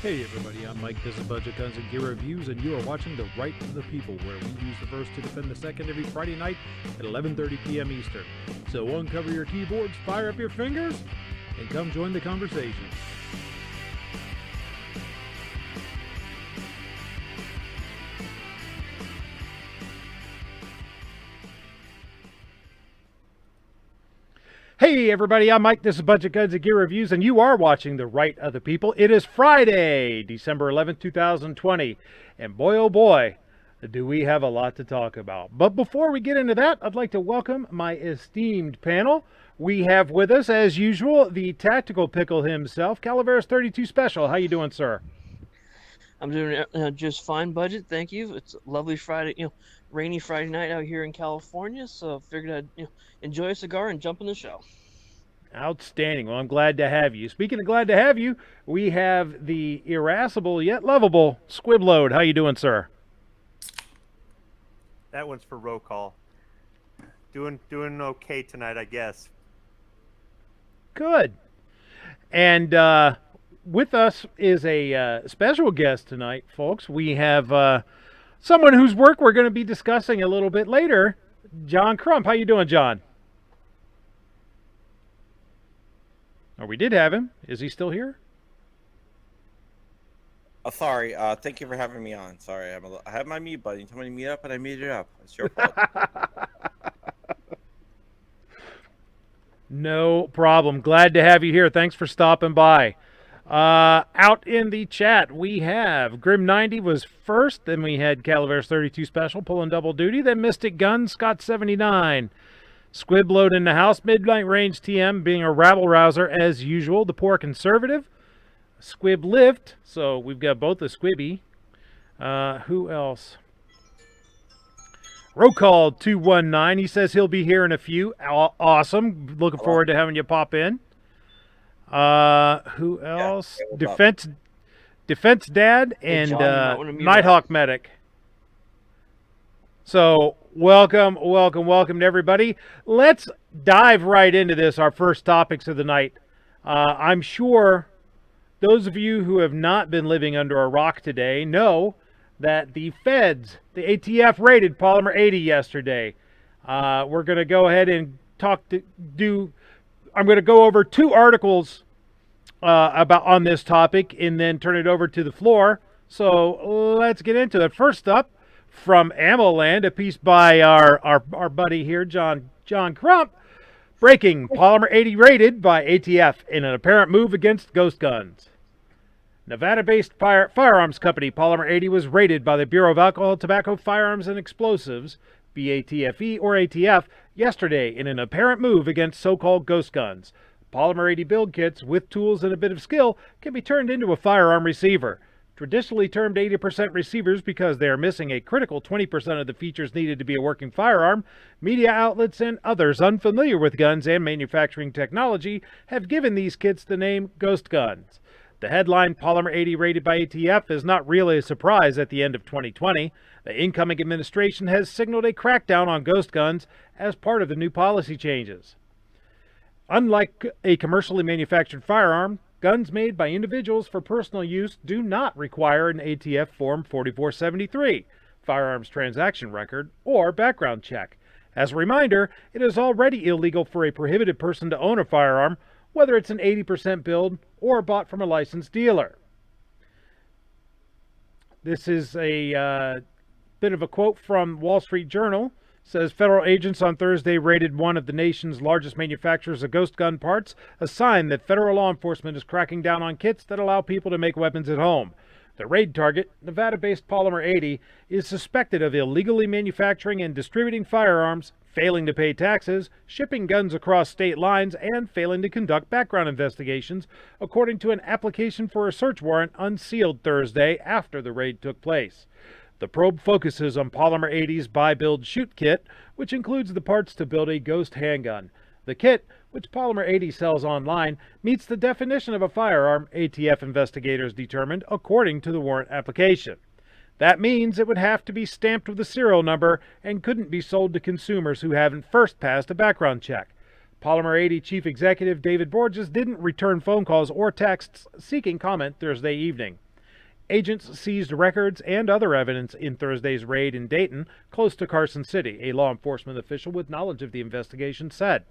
Hey everybody, I'm Mike. This is Budget Guns and Gear Reviews, and you are watching The Right of the People, where we use the first to defend the second every Friday night at 11:30 p.m. Eastern. So uncover your keyboards, fire up your fingers, and come join the conversation. Hey everybody, I'm Mike. This is Budget Guns and Gear Reviews, and you are watching The Right of the People. It is Friday, December 11th, 2020, and boy oh boy, do we have a lot to talk about. But before we get into that, I'd like to welcome my esteemed panel. We have with us, as usual, the tactical pickle himself, Calaveras 32 Special. How you doing, sir? I'm doing just fine, Budget. Thank you. It's a lovely Friday, rainy Friday night out here in California, so figured I'd enjoy a cigar and jump in the show. Outstanding. Well, I'm glad to have you. Speaking of glad to have you, we have the irascible yet lovable Squibload. How you doing, sir? That one's for roll call. Doing okay tonight, I guess. Good. And with us is a special guest tonight, folks. We have someone whose work we're going to be discussing a little bit later, John Crump. How you doing, John? Oh, we did have him. Is he still here? Oh, sorry. Thank you for having me on. Sorry, I have my mute button. You told me to mute up, and I muted it up. It's your fault. No problem. Glad to have you here. Thanks for stopping by. Out in the chat, we have Grim90 was first. Then we had Calaveras 32 Special pulling double duty. Then Mystic Gun, Scott 79. Squibload in the house. Midnight Range TM being a rabble-rouser as usual. The Poor Conservative. Squib Lift. So we've got both the Squibby. Who else? Roll call 219. He says he'll be here in a few. Awesome. Looking forward to having you pop in. Who else? Yeah, Defense Dad and John, Nighthawk Medic. So welcome to everybody. Let's dive right into this, our first topics of the night. I'm sure those of you who have not been living under a rock today know that the feds, the ATF, raided Polymer 80 yesterday. We're going to go ahead and I'm going to go over two articles on this topic and then turn it over to the floor. So let's get into it. First up, from AmmoLand, a piece by our buddy here, John Crump. Breaking: Polymer 80 raided by ATF in an apparent move against ghost guns. Nevada-based firearms company Polymer 80 was raided by the Bureau of Alcohol, Tobacco, Firearms, and Explosives, BATFE or ATF, yesterday in an apparent move against so-called ghost guns. Polymer 80 build kits with tools and a bit of skill can be turned into a firearm receiver. Traditionally termed 80% receivers because they are missing a critical 20% of the features needed to be a working firearm, media outlets and others unfamiliar with guns and manufacturing technology have given these kits the name ghost guns. The headline, Polymer 80 raided by ATF, is not really a surprise at the end of 2020. The incoming administration has signaled a crackdown on ghost guns as part of the new policy changes. Unlike a commercially manufactured firearm, guns made by individuals for personal use do not require an ATF Form 4473, firearms transaction record, or background check. As a reminder, it is already illegal for a prohibited person to own a firearm, whether it's an 80% build or bought from a licensed dealer. This is a bit of a quote from Wall Street Journal. Says federal agents on Thursday raided one of the nation's largest manufacturers of ghost gun parts, a sign that federal law enforcement is cracking down on kits that allow people to make weapons at home. The raid target, Nevada-based Polymer 80, is suspected of illegally manufacturing and distributing firearms, failing to pay taxes, shipping guns across state lines, and failing to conduct background investigations, according to an application for a search warrant unsealed Thursday after the raid took place. The probe focuses on Polymer 80's Buy, Build, Shoot kit, which includes the parts to build a ghost handgun. The kit, which Polymer 80 sells online, meets the definition of a firearm, ATF investigators determined, according to the warrant application. That means it would have to be stamped with a serial number and couldn't be sold to consumers who haven't first passed a background check. Polymer 80 Chief Executive David Borges didn't return phone calls or texts seeking comment Thursday evening. Agents seized records and other evidence in Thursday's raid in Dayton, close to Carson City, a law enforcement official with knowledge of the investigation said.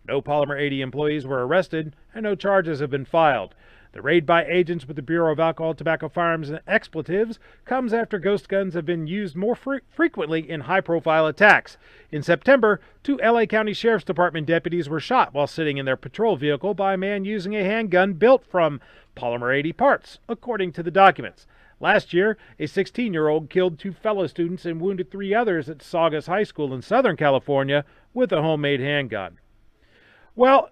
No Polymer 80 employees were arrested, and no charges have been filed. The raid by agents with the Bureau of Alcohol, Tobacco, Firearms, and Expletives comes after ghost guns have been used more frequently in high-profile attacks. In September, 2 L.A. County Sheriff's Department deputies were shot while sitting in their patrol vehicle by a man using a handgun built from Polymer 80 parts, according to the documents. Last year, a 16-year-old killed 2 fellow students and wounded 3 others at Saugus High School in Southern California with a homemade handgun. Well,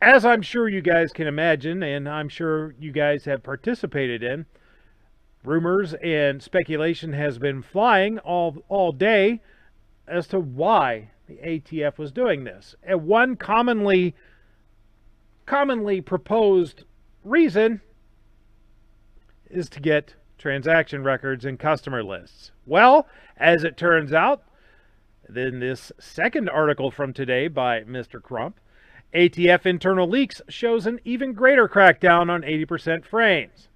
as I'm sure you guys can imagine, and I'm sure you guys have participated in, rumors and speculation has been flying all day as to why the ATF was doing this. And one commonly proposed reason is to get transaction records and customer lists. Well, as it turns out, in this second article from today by Mr. Crump, ATF internal leaks shows an even greater crackdown on 80% frames.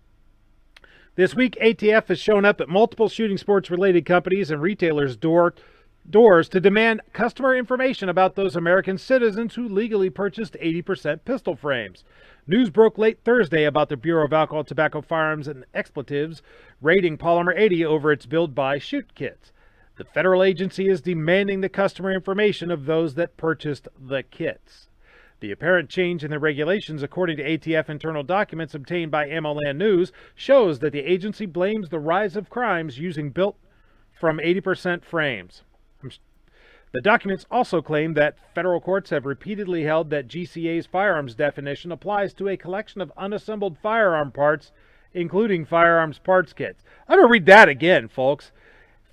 This week, ATF has shown up at multiple shooting sports-related companies and retailers' doors to demand customer information about those American citizens who legally purchased 80% pistol frames. News broke late Thursday about the Bureau of Alcohol, Tobacco, Firearms, and Expletives raiding Polymer 80 over its build, buy, shoot kits. The federal agency is demanding the customer information of those that purchased the kits. The apparent change in the regulations, according to ATF internal documents obtained by AmmoLand News, shows that the agency blames the rise of crimes using built from 80% frames. The documents also claim that federal courts have repeatedly held that GCA's firearms definition applies to a collection of unassembled firearm parts, including firearms parts kits. I'm going to read that again, folks.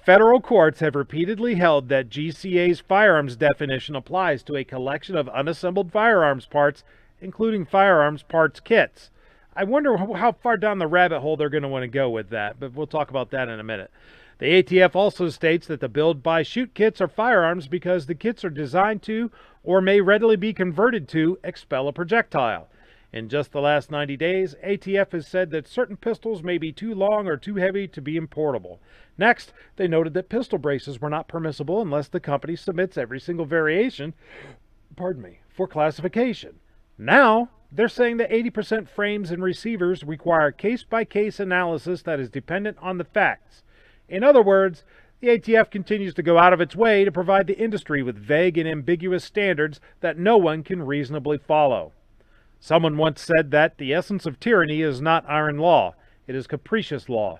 Federal courts have repeatedly held that GCA's firearms definition applies to a collection of unassembled firearms parts, including firearms parts kits. I wonder how far down the rabbit hole they're going to want to go with that, but we'll talk about that in a minute. The ATF also states that the build, buy, shoot kits are firearms because the kits are designed to, or may readily be converted to, expel a projectile. In just the last 90 days, ATF has said that certain pistols may be too long or too heavy to be importable. Next, they noted that pistol braces were not permissible unless the company submits every single variation, for classification. Now, they're saying that 80% frames and receivers require case-by-case analysis that is dependent on the facts. In other words, the ATF continues to go out of its way to provide the industry with vague and ambiguous standards that no one can reasonably follow. Someone once said that the essence of tyranny is not iron law, it is capricious law.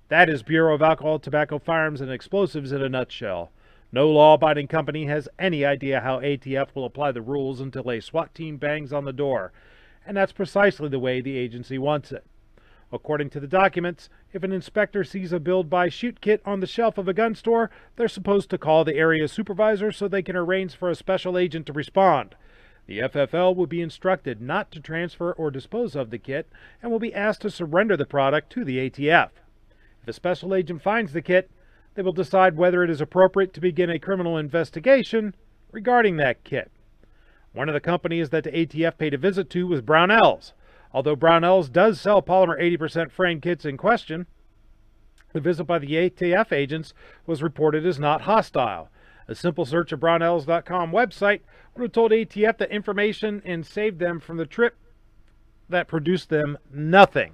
That is Bureau of Alcohol, Tobacco, Firearms, and Explosives in a nutshell. No law-abiding company has any idea how ATF will apply the rules until a SWAT team bangs on the door, and that's precisely the way the agency wants it. According to the documents, if an inspector sees a build, buy, shoot kit on the shelf of a gun store, they're supposed to call the area supervisor so they can arrange for a special agent to respond. The FFL will be instructed not to transfer or dispose of the kit and will be asked to surrender the product to the ATF. If a special agent finds the kit, they will decide whether it is appropriate to begin a criminal investigation regarding that kit. One of the companies that the ATF paid a visit to was Brownells. Although Brownells does sell Polymer 80% frame kits in question, the visit by the ATF agents was reported as not hostile. A simple search of Brownells.com website would have told ATF that information and saved them from the trip that produced them nothing.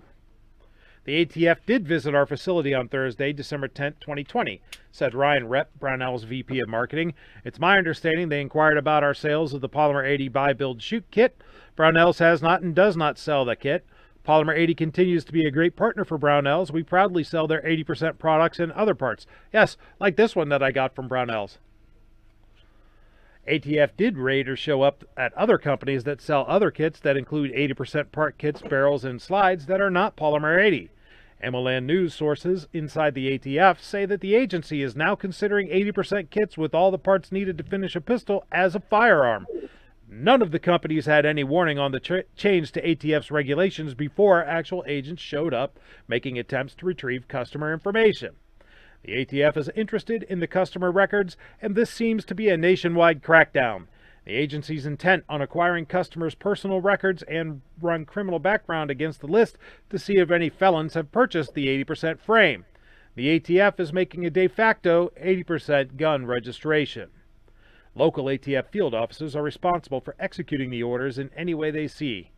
The ATF did visit our facility on Thursday, December 10, 2020, said Ryan Rep, Brownells VP of Marketing. It's my understanding they inquired about our sales of the Polymer 80 Buy, Build, Shoot kit. Brownells has not and does not sell the kit. Polymer 80 continues to be a great partner for Brownells. We proudly sell their 80% products and other parts. Yes, like this one that I got from Brownells. ATF did raid or show up at other companies that sell other kits that include 80% part kits, barrels, and slides that are not Polymer 80. AmmoLand News sources inside the ATF say that the agency is now considering 80% kits with all the parts needed to finish a pistol as a firearm. None of the companies had any warning on the change to ATF's regulations before actual agents showed up making attempts to retrieve customer information. The ATF is interested in the customer records, and this seems to be a nationwide crackdown. The agency's intent on acquiring customers' personal records and run criminal background against the list to see if any felons have purchased the 80% frame. The ATF is making a de facto 80% gun registration. Local ATF field officers are responsible for executing the orders in any way they see.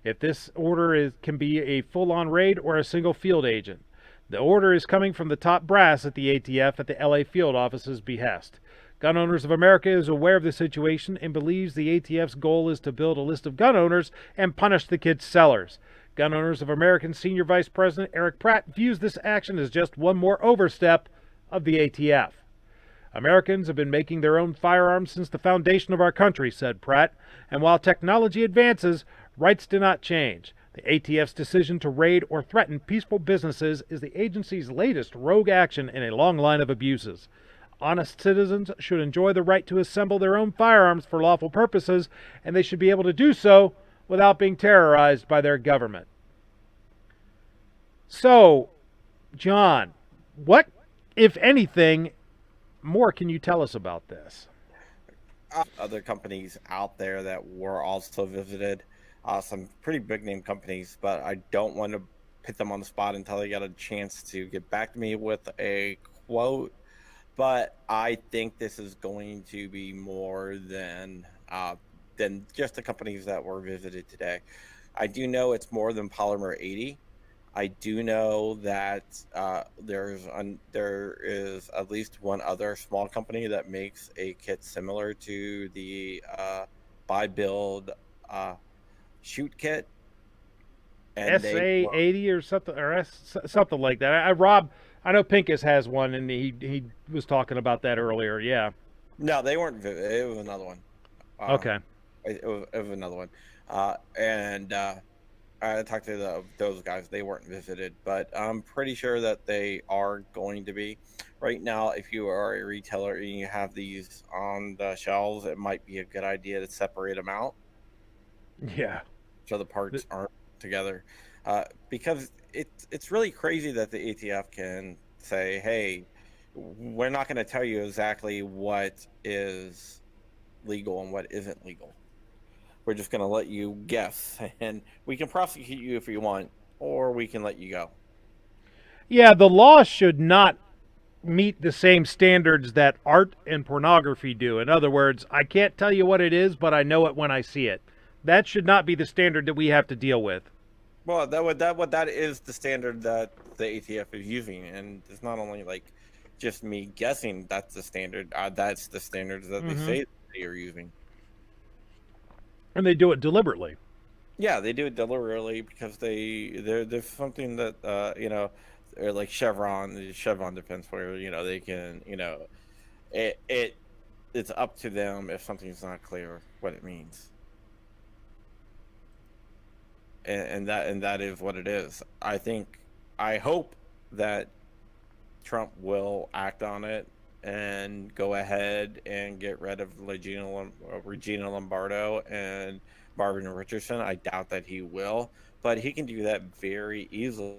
If this order can be a full-on raid or a single field agent. The order is coming from the top brass at the ATF at the LA field office's behest. Gun Owners of America is aware of the situation and believes the ATF's goal is to build a list of gun owners and punish the kit sellers. Gun Owners of America's Senior Vice President Eric Pratt views this action as just one more overstep of the ATF. Americans have been making their own firearms since the foundation of our country, said Pratt, and while technology advances, rights do not change. The ATF's decision to raid or threaten peaceful businesses is the agency's latest rogue action in a long line of abuses. Honest citizens should enjoy the right to assemble their own firearms for lawful purposes, and they should be able to do so without being terrorized by their government. So, John, what, if anything, more can you tell us about this? Other companies out there that were also visited, some pretty big name companies, but I don't want to put them on the spot until they get a chance to get back to me with a quote. But I think this is going to be more than just the companies that were visited today. I do know it's more than Polymer 80. I do know that there is at least one other small company that makes a kit similar to the buy build shoot kit. And SA80 or something, or something like that. Rob, I know Pincus has one, and he was talking about that earlier. Yeah. No, they weren't. It was another one. Okay. It was another one, and I talked to those guys. They weren't visited, but I'm pretty sure that they are going to be. Right now, if you are a retailer and you have these on the shelves, it might be a good idea to separate them out. Yeah. So the parts aren't together, because it's really crazy that the ATF can say, "Hey, we're not going to tell you exactly what is legal and what isn't legal. We're just going to let you guess, and we can prosecute you if you want, or we can let you go." Yeah, the law should not meet the same standards that art and pornography do. In other words, I can't tell you what it is, but I know it when I see it. That should not be the standard that we have to deal with. Well, that is the standard that the ATF is using, and it's not only like just me guessing that's the standard. That's the standards that they say they are using. And they do it deliberately. Yeah, they do it deliberately because there's something that or like Chevron defense where they can it's up to them if something's not clear what it means. And that is what it is. I hope that Trump will act on it and go ahead and get rid of Regina Lombardo and Marvin Richardson. I doubt that he will, but he can do that very easily.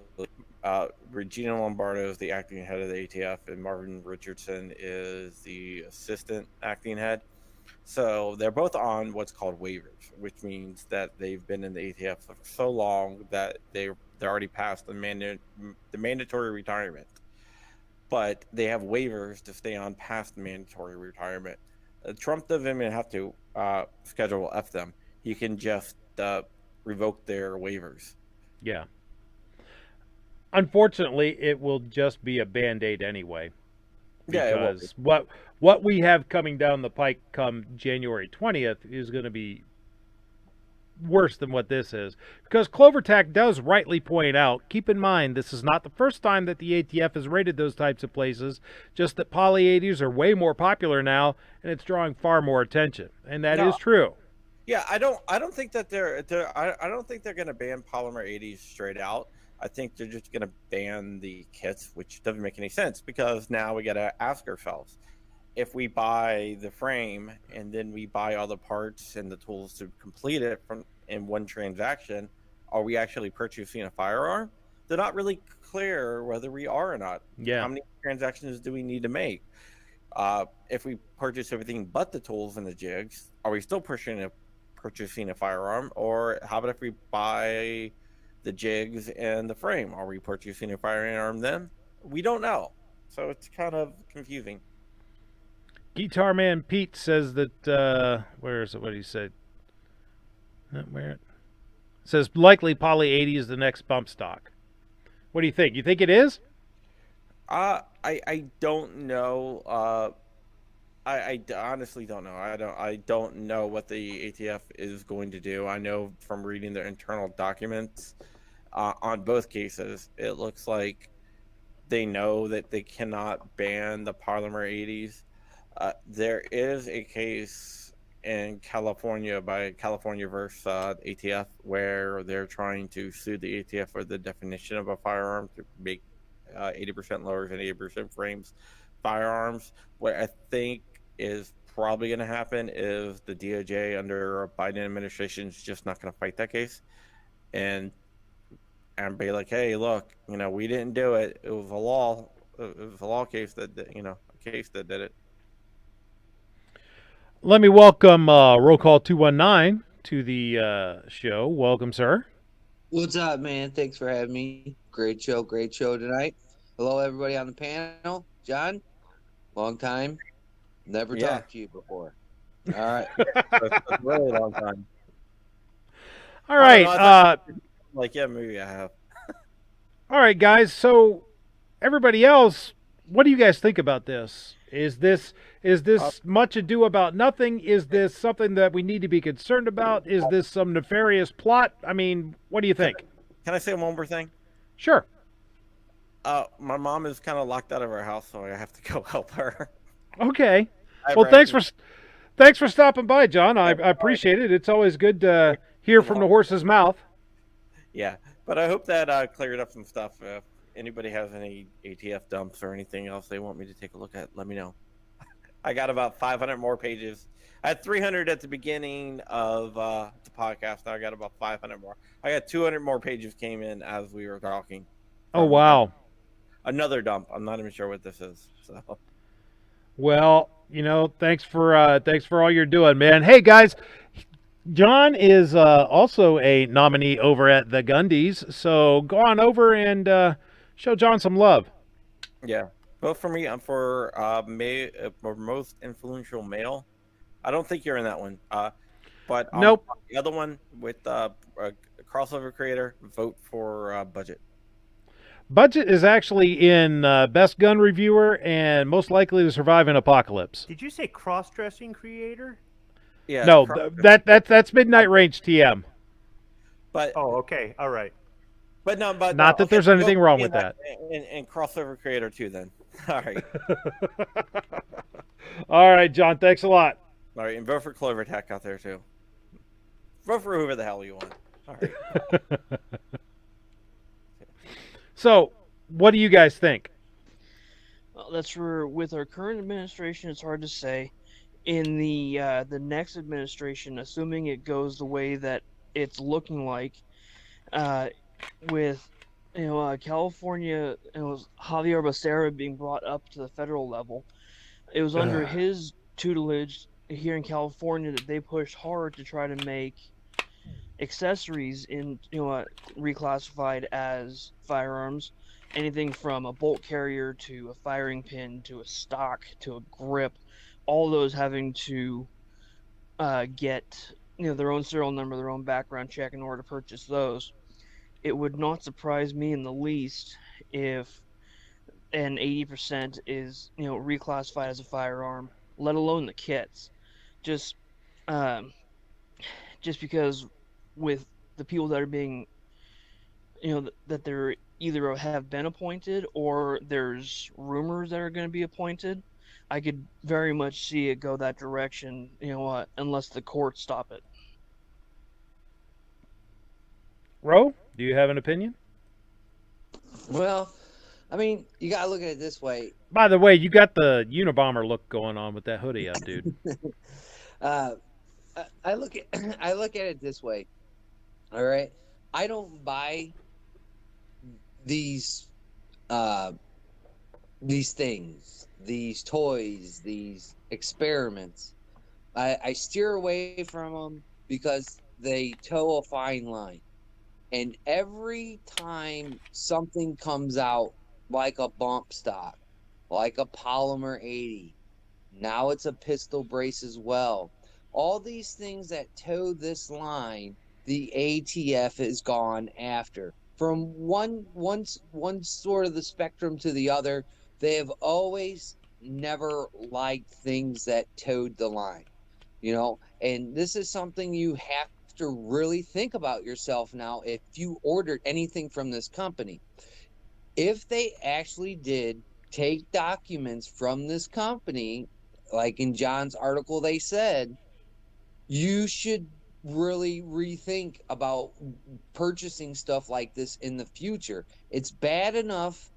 Regina Lombardo is the acting head of the ATF, and Marvin Richardson is the assistant acting head. So they're both on what's called waivers, which means that they've been in the ATF for so long that they're already past the mandatory retirement. But they have waivers to stay on past the mandatory retirement. Trump doesn't even have to Schedule F them. He can just revoke their waivers. Yeah. Unfortunately, it will just be a Band-Aid anyway. Because what we have coming down the pike come January 20th is going to be worse than what this is. Because CloverTac does rightly point out, keep in mind, this is not the first time that the ATF has raided those types of places, just that Poly 80s are way more popular now, and it's drawing far more attention. And that is true. Yeah, I don't think that I don't think they're going to ban Polymer 80s straight out. I think they're just going to ban the kits, which doesn't make any sense because now we got to ask ourselves, if we buy the frame and then we buy all the parts and the tools to complete it in one transaction, are we actually purchasing a firearm? They're not really clear whether we are or not. Yeah. How many transactions do we need to make? If we purchase everything but the tools and the jigs, are we still purchasing a firearm? Or how about if we buy the jigs and the frame? Are we purchasing a firearm then? We don't know. So it's kind of confusing. Guitar Man Pete says that where is it? What did he say? Where it says likely Poly 80 is the next bump stock. What do you think? You think it is? I don't know. I honestly don't know. I don't know what the ATF is going to do. I know from reading their internal documents on both cases, it looks like they know that they cannot ban the Polymer 80s. There is a case in California by California versus ATF where they're trying to sue the ATF for the definition of a firearm to make 80% lowers and 80% frames firearms. What I think is probably going to happen is the DOJ under a Biden administration is just not going to fight that case and be like, hey, look, we didn't do it. It was a law. It was a law case that a case that did it. Let me welcome Roll Call 219 to the show. Welcome, sir. What's up, man? Thanks for having me. Great show tonight. Hello, everybody on the panel. John, long time. Never talked to you before. All right. That's a really long time. All right. Maybe I have. All right, guys. So, everybody else, what do you guys think about this? Is this much ado about nothing? Is this something that we need to be concerned about? Is this some nefarious plot? I mean, what do you think? Can I say one more thing? Sure. My mom is kind of locked out of her house, so I have to go help her. Okay. Well, thanks for stopping by, John. I appreciate it. It's always good to hear from the horse's mouth. Yeah, but I hope that cleared up some stuff. If anybody has any ATF dumps or anything else they want me to take a look at, let me know. I got about 500 more pages. I had 300 at the beginning of the podcast. Now I got about 500 more. I got 200 more pages came in as we were talking. Oh, wow. Another dump. I'm not even sure what this is. So. Well, thanks for all you're doing, man. Hey, guys, John is also a nominee over at the Gundies, so go on over and show John some love. Yeah. Vote for me for most influential male. I don't think you're in that one. But nope. The other one with crossover creator, vote for Budget. Budget is actually in Best Gun Reviewer and Most Likely to Survive an Apocalypse. Did you say cross-dressing creator? Yeah. No, that's Midnight Range TM. But okay, all right. But not that there's anything wrong with that. And crossover creator too. Then. All right. All right, John. Thanks a lot. All right, and vote for Clover Tech out there too. Vote for whoever the hell you want. All right. So, what do you guys think? Well, that's where, with our current administration, it's hard to say. In the next administration, assuming it goes the way that it's looking like, with California, it was Javier Becerra being brought up to the federal level. It was under his tutelage here in California that they pushed hard to try to make accessories reclassified as firearms, anything from a bolt carrier to a firing pin to a stock to a grip, all those having to get their own serial number, their own background check in order to purchase those. It would not surprise me in the least if an 80% is reclassified as a firearm, let alone the kits, just because with the people that are being, that they're either have been appointed or there's rumors that are going to be appointed, I could very much see it go that direction, unless the courts stop it. Ro, do you have an opinion? Well, I mean, you got to look at it this way. By the way, you got the Unabomber look going on with that hoodie up, dude. I look at it this way. All right, I don't buy these these things, these toys, these experiments. I steer away from them because they toe a fine line. And every time something comes out, like a bump stock, like a Polymer 80, now it's a pistol brace as well. All these things that toe this line, the ATF has gone after. From one sort of the spectrum to the other, they have always never liked things that towed the line. And this is something you have to really think about yourself now if you ordered anything from this company. If they actually did take documents from this company, like in John's article they said, you should really rethink about purchasing stuff like this in the future. It's bad enough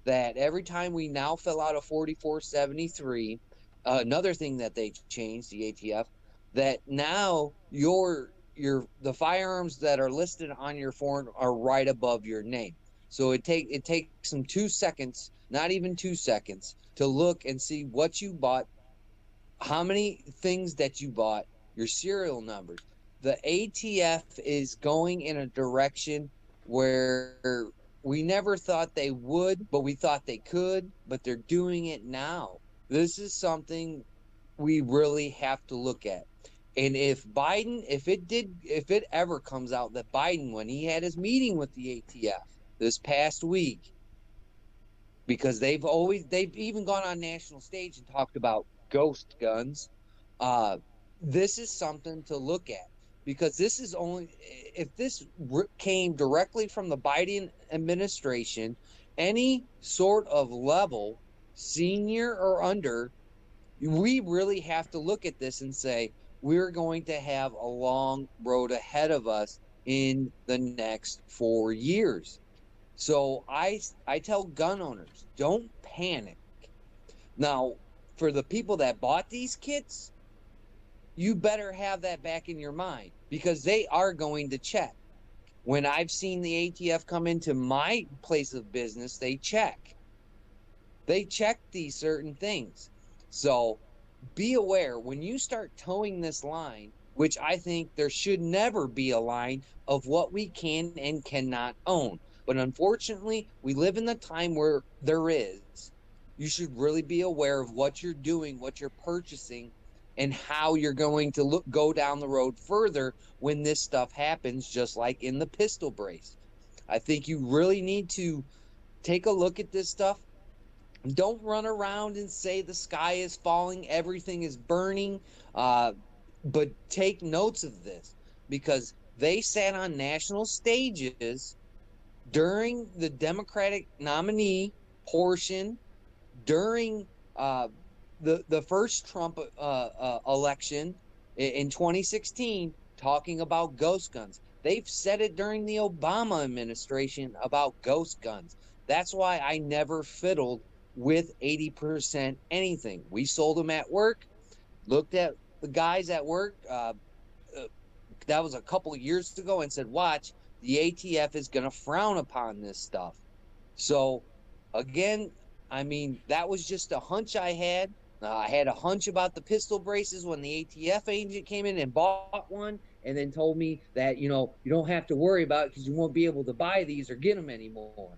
that every time we now fill out a 4473, another thing that they changed, the ATF, that now the firearms that are listed on your form are right above your name. So it takes them 2 seconds, not even 2 seconds, to look and see what you bought, how many things that you bought, your serial numbers. The ATF is going in a direction where we never thought they would, but we thought they could, but they're doing it now. This is something we really have to look at. And if it ever comes out that Biden, when he had his meeting with the ATF this past week, because they've even gone on national stage and talked about ghost guns, this is something to look at. Because this is only, if this came directly from the Biden administration, any sort of level, senior or under, we really have to look at this and say, we're going to have a long road ahead of us in the next 4 years. So I tell gun owners, don't panic. Now, for the people that bought these kits, you better have that back in your mind, because they are going to check. When I've seen the ATF come into my place of business, they check. They check these certain things. So be aware when you start towing this line, which I think there should never be a line of what we can and cannot own. But unfortunately, we live in the time where there is. You should really be aware of what you're doing, what you're purchasing, and how you're going to go down the road further when this stuff happens, just like in the pistol brace. I think you really need to take a look at this stuff. Don't run around and say the sky is falling, everything is burning, but take notes of this, because they sat on national stages during the Democratic nominee portion, during the first Trump election in 2016, talking about ghost guns. They've said it during the Obama administration about ghost guns. That's why I never fiddled with 80% anything. We sold them at work, looked at the guys at work, that was a couple of years ago, and said, watch, the ATF is going to frown upon this stuff. So, again, I mean, that was just a hunch I had. I had a hunch about the pistol braces when the ATF agent came in and bought one and then told me that, you don't have to worry about it because you won't be able to buy these or get them anymore.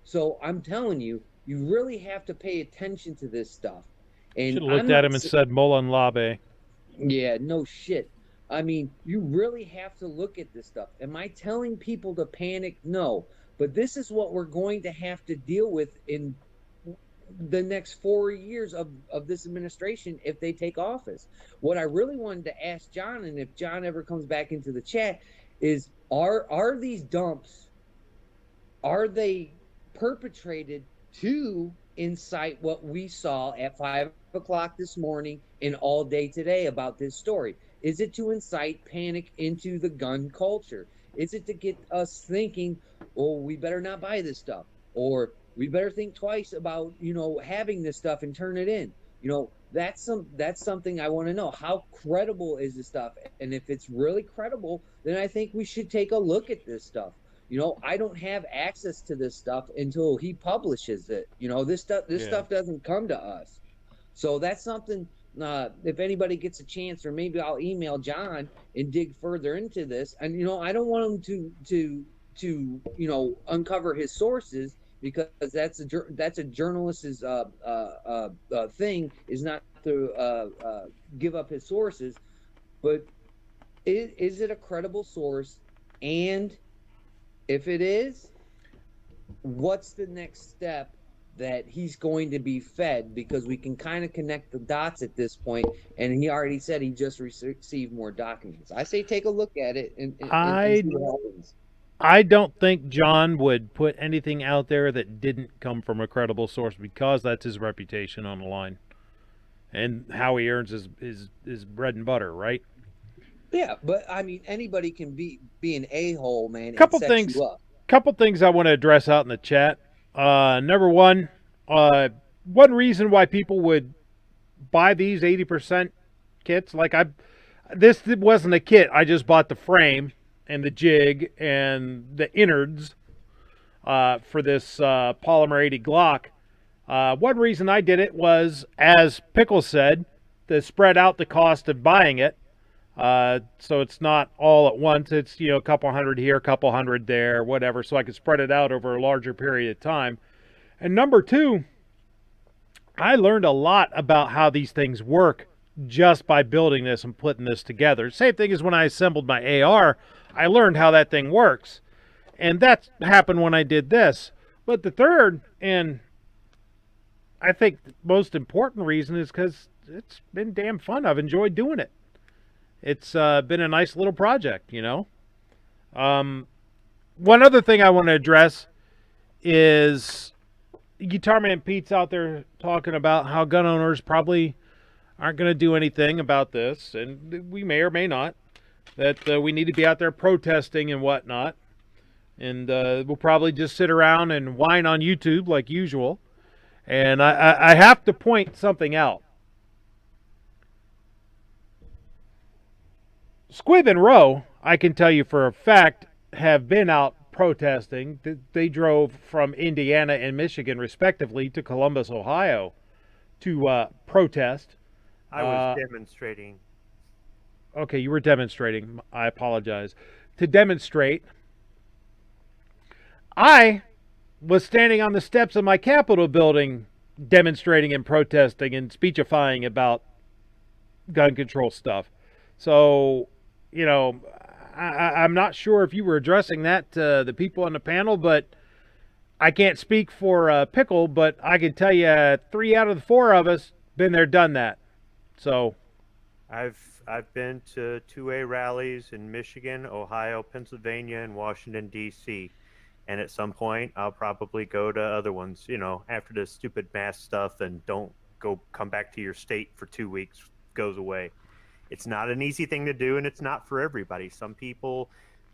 So I'm telling you, you really have to pay attention to this stuff. And should have looked at him and said, Molon Labe. Yeah, no shit. I mean, you really have to look at this stuff. Am I telling people to panic? No. But this is what we're going to have to deal with in the next 4 years of this administration if they take office. What I really wanted to ask John, and if John ever comes back into the chat, is are these dumps, are they perpetrated to incite what we saw at 5 o'clock this morning and all day today about this story? Is it to incite panic into the gun culture? Is it to get us thinking, oh, we better not buy this stuff, or we better think twice about, having this stuff and turn it in? That's something I want to know. How credible is this stuff? And if it's really credible, then I think we should take a look at this stuff. I don't have access to this stuff until he publishes it. This stuff doesn't come to us. So that's something, if anybody gets a chance, or maybe I'll email John and dig further into this. And, I don't want him to uncover his sources, because that's a journalist's thing, is not to give up his sources. But is it a credible source? And if it is, what's the next step that he's going to be fed? Because we can kind of connect the dots at this point, and he already said he just received more documents. I say take a look at it and see what happens. I don't think John would put anything out there that didn't come from a credible source, because that's his reputation on the line and how he earns his bread and butter, right? Yeah, but I mean, anybody can be an a-hole, man. Couple things I want to address out in the chat. Number one reason why people would buy these 80% kits, this wasn't a kit. I just bought the frame and the jig and the innards for this Polymer 80 Glock. One reason I did it was, as Pickle said, to spread out the cost of buying it. So it's not all at once. It's, a couple hundred here, a couple hundred there, whatever. So I could spread it out over a larger period of time. And number two, I learned a lot about how these things work just by building this and putting this together. Same thing as when I assembled my AR. I learned how that thing works. And that happened when I did this. But the third, and I think the most important reason, is because it's been damn fun. I've enjoyed doing it. It's been a nice little project, One other thing I want to address is Guitar Man Pete's out there talking about how gun owners probably aren't going to do anything about this, and we may or may not, that we need to be out there protesting and whatnot, and we'll probably just sit around and whine on YouTube like usual. And I have to point something out. Squibb and Rowe, I can tell you for a fact, have been out protesting. They drove from Indiana and Michigan, respectively, to Columbus, Ohio, to protest. I was demonstrating. Okay, you were demonstrating. I apologize. To demonstrate. I was standing on the steps of my Capitol building, demonstrating and protesting and speechifying about gun control stuff. So, I'm not sure if you were addressing that to the people on the panel, but I can't speak for Pickle, but I can tell you 3 out of the 4 of us been there, done that. So I've been to 2A rallies in Michigan, Ohio, Pennsylvania, and Washington, D.C. And at some point, I'll probably go to other ones, after this stupid mask stuff, and don't come back to your state for 2 weeks goes away. It's not an easy thing to do, and it's not for everybody. Some people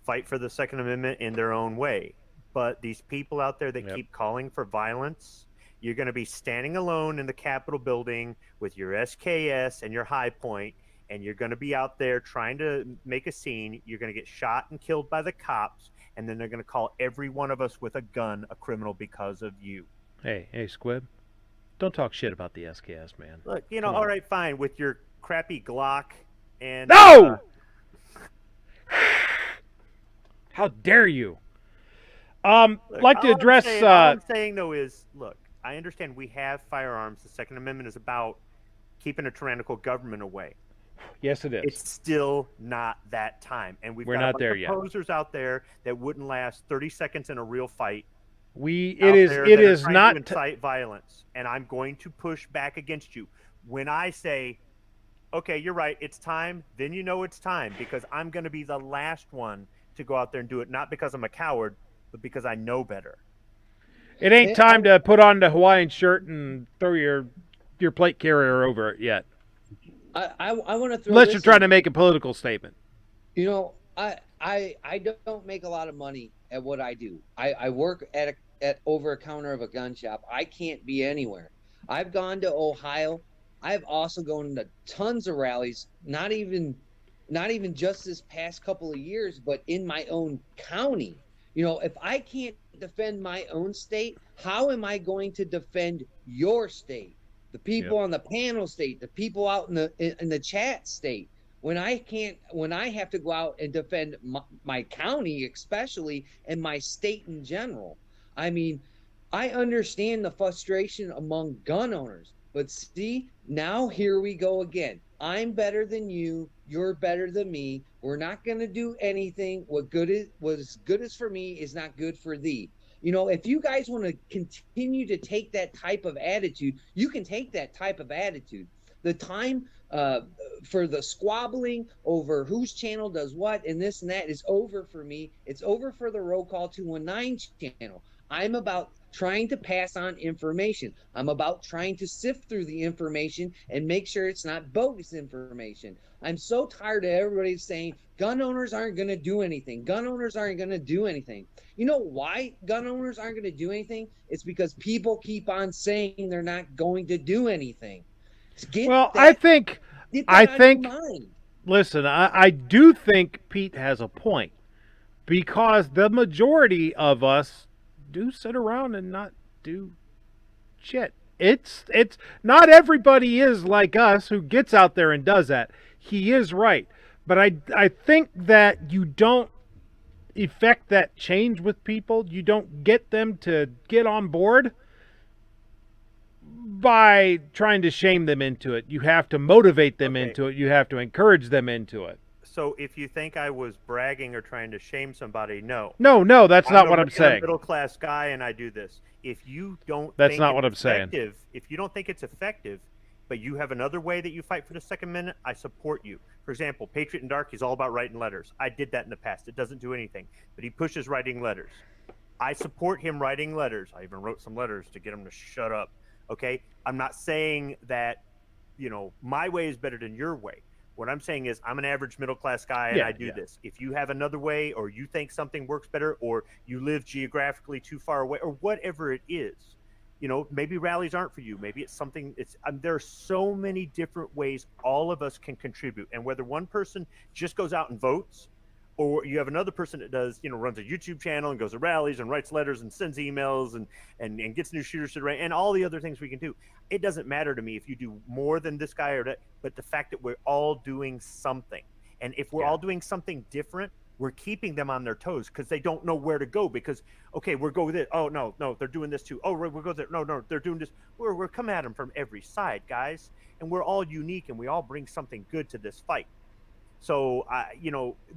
fight for the Second Amendment in their own way. But these people out there that keep calling for violence, you're going to be standing alone in the Capitol building with your SKS and your High Point, and you're going to be out there trying to make a scene. You're going to get shot and killed by the cops, and then they're going to call every one of us with a gun a criminal because of you. Hey, Squibb, don't talk shit about the SKS, man. Look, all right, fine, with your crappy Glock and... No! How dare you? Look, like to address... all I'm saying, though, is, look, I understand we have firearms. The Second Amendment is about keeping a tyrannical government away. Yes, it is. It's still not that time. And we're not got a there bunch yet. of posers out there that wouldn't last 30 seconds in a real fight. It is not to incite violence, and I'm going to push back against you. When I say, okay, you're right, it's time, then you know it's time, because I'm going to be the last one to go out there and do it, not because I'm a coward, but because I know better. It ain't time to put on the Hawaiian shirt and throw your plate carrier over it yet. I want to throw. Unless you're trying to make a political statement. I don't make a lot of money at what I do. I work at over a counter of a gun shop. I can't be anywhere. I've gone to Ohio. I've also gone to tons of rallies. Not even just this past couple of years, but in my own county. If I can't defend my own state, how am I going to defend your state? The people on the panel state, the people out in the chat state. When I have to go out and defend my county, especially, and my state in general. I mean, I understand the frustration among gun owners, but see, now here we go again. I'm better than you. You're better than me. We're not going to do anything. What is good is for me is not good for thee. If you guys want to continue to take that type of attitude, you can take that type of attitude. The time for the squabbling over whose channel does what and this and that is over for me. It's over for the Roll Call 219 channel. I'm about trying to pass on information. I'm about trying to sift through the information and make sure it's not bogus information. I'm so tired of everybody saying gun owners aren't going to do anything. Gun owners aren't going to do anything. You know why gun owners aren't going to do anything? It's because people keep on saying they're not going to do anything. I think, listen, I do think Pete has a point, because the majority of us do sit around and not do shit. It's not everybody is like us who gets out there and does that. He is right. But I think that you don't effect that change with people. You don't get them to get on board by trying to shame them into it. You have to motivate them into it. You have to encourage them into it. So if you think I was bragging or trying to shame somebody, no. No, that's not what I'm saying. I'm a middle-class guy, and I do this. If you don't That's think not what it's I'm saying. effective, if you don't think it's effective, but you have another way that you fight for the Second Amendment, I support you. For example, Patriot in Dark, he's all about writing letters. I did that in the past. It doesn't do anything, but he pushes writing letters. I support him writing letters. I even wrote some letters to get him to shut up. Okay? I'm not saying that, my way is better than your way. What I'm saying is I'm an average middle-class guy, and I do this. If you have another way, or you think something works better, or you live geographically too far away, or whatever it is, maybe rallies aren't for you. Maybe it's something. There are so many different ways all of us can contribute. And whether one person just goes out and votes, or you have another person that does, runs a YouTube channel and goes to rallies and writes letters and sends emails and gets new shooters to the right, and all the other things we can do. It doesn't matter to me if you do more than this guy or that, but the fact that we're all doing something. And if we're all doing something different, we're keeping them on their toes, because they don't know where to go, because, we'll go with it. Oh, no, they're doing this too. Oh, we'll go there. No, they're doing this. We're coming at them from every side, guys. And we're all unique, and we all bring something good to this fight. So,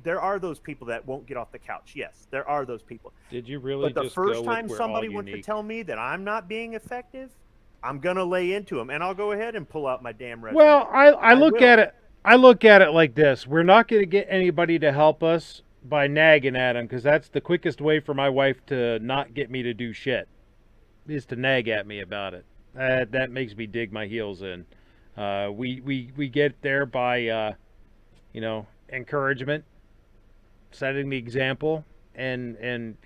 there are those people that won't get off the couch. Yes, there are those people. Did you really? But the first time somebody wants to tell me that I'm not being effective, I'm gonna lay into them, and I'll go ahead and pull out my damn resume. Well, I look at it. I look at it like this: we're not going to get anybody to help us by nagging at them, because that's the quickest way for my wife to not get me to do shit, is to nag at me about it. That makes me dig my heels in. We get there by encouragement, setting the example, and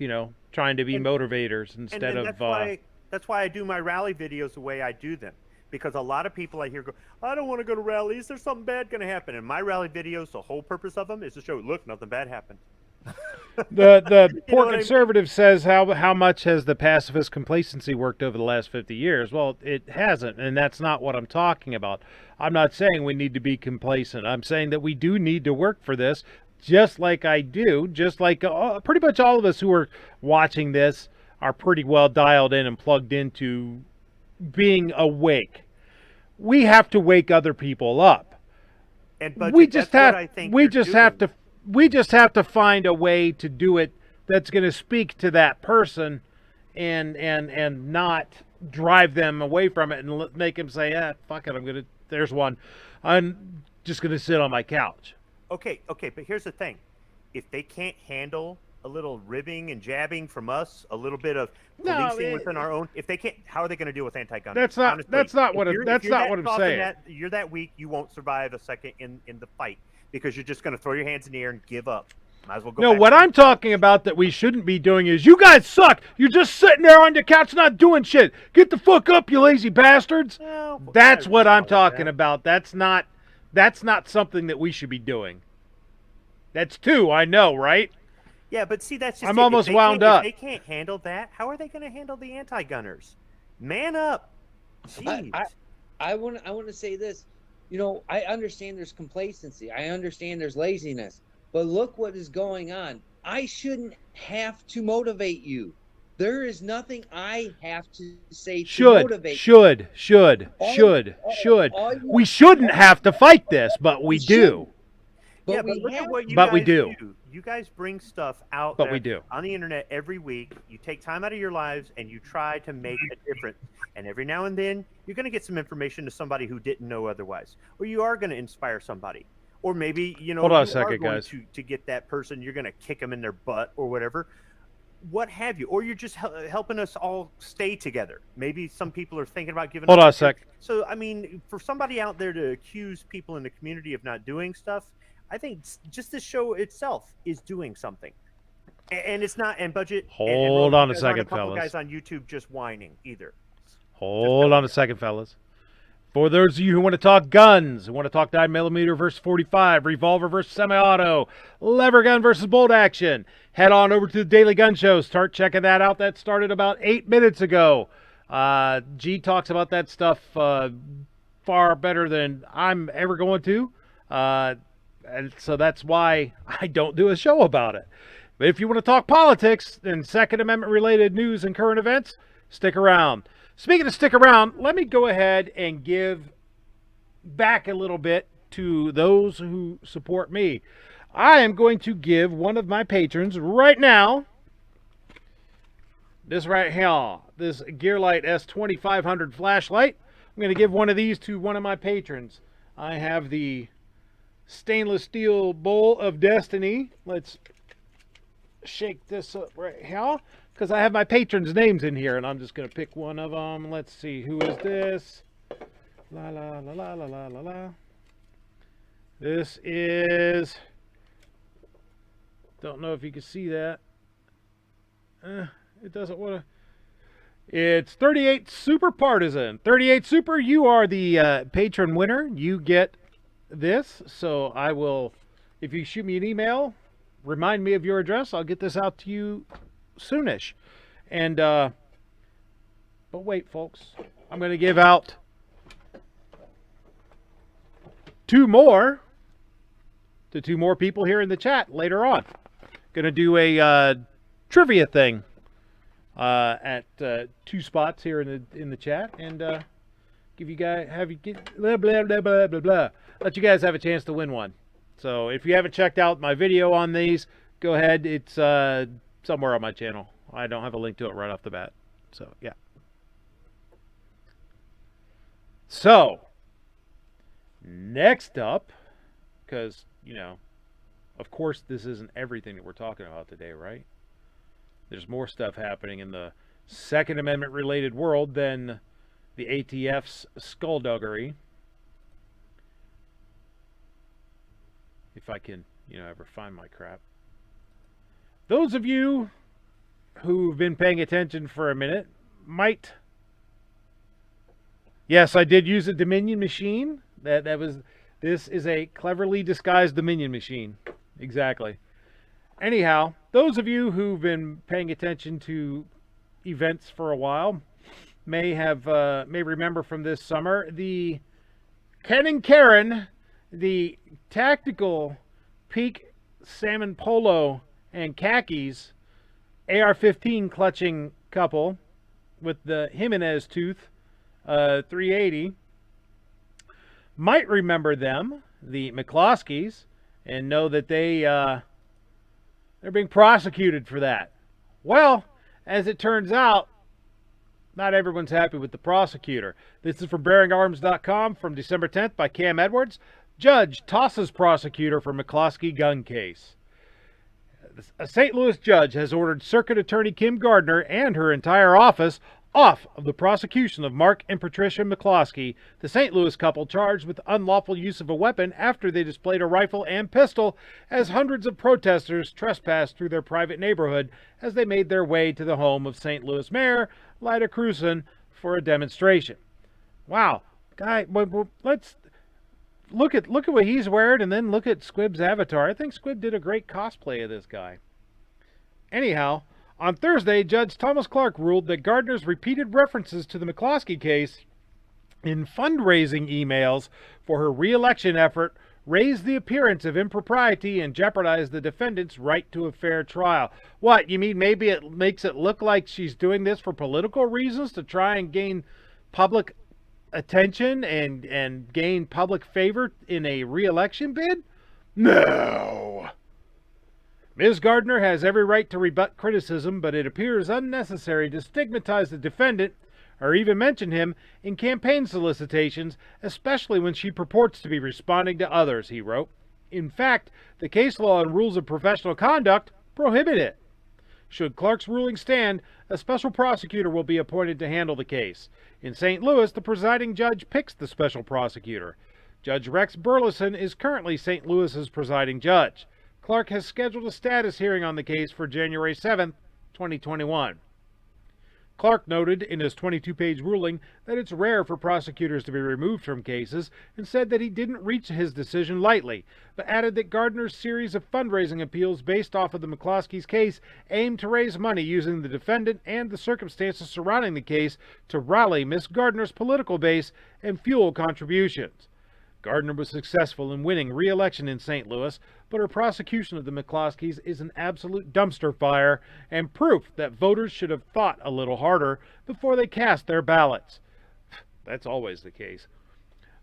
trying to be motivators instead of. That's why I do my rally videos the way I do them, because a lot of people I hear go, I don't want to go to rallies. There's something bad going to happen. And my rally videos, the whole purpose of them is to show, look, nothing bad happened. The poor conservative says, how much has the pacifist complacency worked over the last 50 years? Well, it hasn't, and that's not what I'm talking about. I'm not saying we need to be complacent. I'm saying that we do need to work for this, just like pretty much all of us who are watching this are pretty well dialed in and plugged into being awake. We have to wake other people up. And we just have to find a way to do it that's going to speak to that person and not drive them away from it and make them say, fuck it, there's one. I'm just going to sit on my couch. Okay, but here's the thing. If they can't handle a little ribbing and jabbing from us, a little bit of policing within our own, if they can't, how are they going to deal with anti-gun? That's not what I'm saying. You're that weak, you won't survive a second in the fight, because you're just going to throw your hands in the air and give up. Might as well go. No, what I'm talking about that we shouldn't be doing is, you guys suck. You're just sitting there on your couch not doing shit. Get the fuck up, you lazy bastards. That's what I'm talking about. That's not something that we should be doing. That's two, I know, right? Yeah, but see, that's just I'm it. almost wound up. If they can't handle that, how are they going to handle the anti-gunners? Man up. Jeez. I want to say this. You know, I understand there's complacency. I understand there's laziness. But look what is going on. I shouldn't have to motivate you. There is nothing I have to say to motivate you. Should. We shouldn't have to fight this, but we do. Yeah, but look at what you But guys we do. You guys bring stuff out But there we do. on the internet every week. You take time out of your lives and you try to make a difference. And every now and then, you're going to get some information to somebody who didn't know otherwise. Or you are going to inspire somebody. Or maybe, you know, Hold on a you second, are going guys. to get that person, you're going to kick them in their butt or whatever. What have you? Or you're just helping us all stay together. Maybe some people are thinking about giving Hold up. on a sec. So, I mean, for somebody out there to accuse people in the community of not doing stuff, I think just this show itself is doing something. And it's not, and budget. Hold on a second, a couple fellas. guys on YouTube just whining either. Hold on a second, fellas. For those of you who want to talk guns, who want to talk 9mm versus 45, revolver versus semi-auto, lever gun versus bolt action, head on over to the Daily Gun Show. Start checking that out. That started about 8 minutes ago. G talks about that stuff far better than I'm ever going to. And so that's why I don't do a show about it. But if you want to talk politics and Second Amendment related news and current events, stick around. Speaking of stick around, let me go ahead and give back a little bit to those who support me. I am going to give one of my patrons right now, this right here, this Gearlight S2500 flashlight. I'm going to give one of these to one of my patrons. I have the stainless steel bowl of destiny. Let's shake this up right here because I have my patrons' names in here, and I'm just going to pick one of them. Let's see, who is this? La la la la la la la la. This is, don't know if you can see that. It doesn't want to. It's 38 Super Partisan. 38 Super, you are the patron winner. You get this. So I will, if you shoot me an email, remind me of your address. I'll get this out to you soonish. And, but wait, folks. I'm going to give out 2 more to 2 more people here in the chat later on. Going to do a trivia thing at 2 spots here in the chat, and give you guys blah blah blah blah blah blah. Let you guys have a chance to win one. So if you haven't checked out my video on these, go ahead. It's somewhere on my channel. I don't have a link to it right off the bat. So yeah. So next up, because you know, of course, this isn't everything that we're talking about today, right? There's more stuff happening in the Second Amendment related world than the ATF's skullduggery. If I can, you know, ever find my crap. Those of you who've been paying attention for a minute might. Yes, I did use a Dominion machine. This is a cleverly disguised Dominion machine. Exactly. Anyhow, those of you who've been paying attention to events for a while may remember from this summer the Ken and Karen, the tactical peak salmon polo and khakis AR-15 clutching couple with the Jimenez tooth 380. Might remember them, the McCloskeys, and know that they're being prosecuted for that. Well, as it turns out, not everyone's happy with the prosecutor. This is from BearingArms.com from December 10th by Cam Edwards. Judge tosses prosecutor for McCloskey gun case. A St. Louis judge has ordered Circuit Attorney Kim Gardner and her entire office off of the prosecution of Mark and Patricia McCloskey, the St. Louis couple charged with unlawful use of a weapon after they displayed a rifle and pistol as hundreds of protesters trespassed through their private neighborhood as they made their way to the home of St. Louis Mayor Lyda Krewson for a demonstration. Wow, guy, let's look at what he's wearing, and then look at Squib's avatar. I think Squib did a great cosplay of this guy. Anyhow, on Thursday, Judge Thomas Clark ruled that Gardner's repeated references to the McCloskey case in fundraising emails for her re-election effort raised the appearance of impropriety and jeopardized the defendant's right to a fair trial. What, you mean maybe it makes it look like she's doing this for political reasons to try and gain public attention and gain public favor in a re-election bid? No! Ms. Gardner has every right to rebut criticism, but it appears unnecessary to stigmatize the defendant or even mention him in campaign solicitations, especially when she purports to be responding to others, he wrote. In fact, the case law and rules of professional conduct prohibit it. Should Clark's ruling stand, a special prosecutor will be appointed to handle the case. In St. Louis, the presiding judge picks the special prosecutor. Judge Rex Burleson is currently St. Louis's presiding judge. Clark has scheduled a status hearing on the case for January 7, 2021. Clark noted in his 22-page ruling that it's rare for prosecutors to be removed from cases and said that he didn't reach his decision lightly, but added that Gardner's series of fundraising appeals based off of the McCloskey's case aimed to raise money using the defendant and the circumstances surrounding the case to rally Miss Gardner's political base and fuel contributions. Gardner was successful in winning re-election in St. Louis, but her prosecution of the McCloskeys is an absolute dumpster fire and proof that voters should have thought a little harder before they cast their ballots. That's always the case.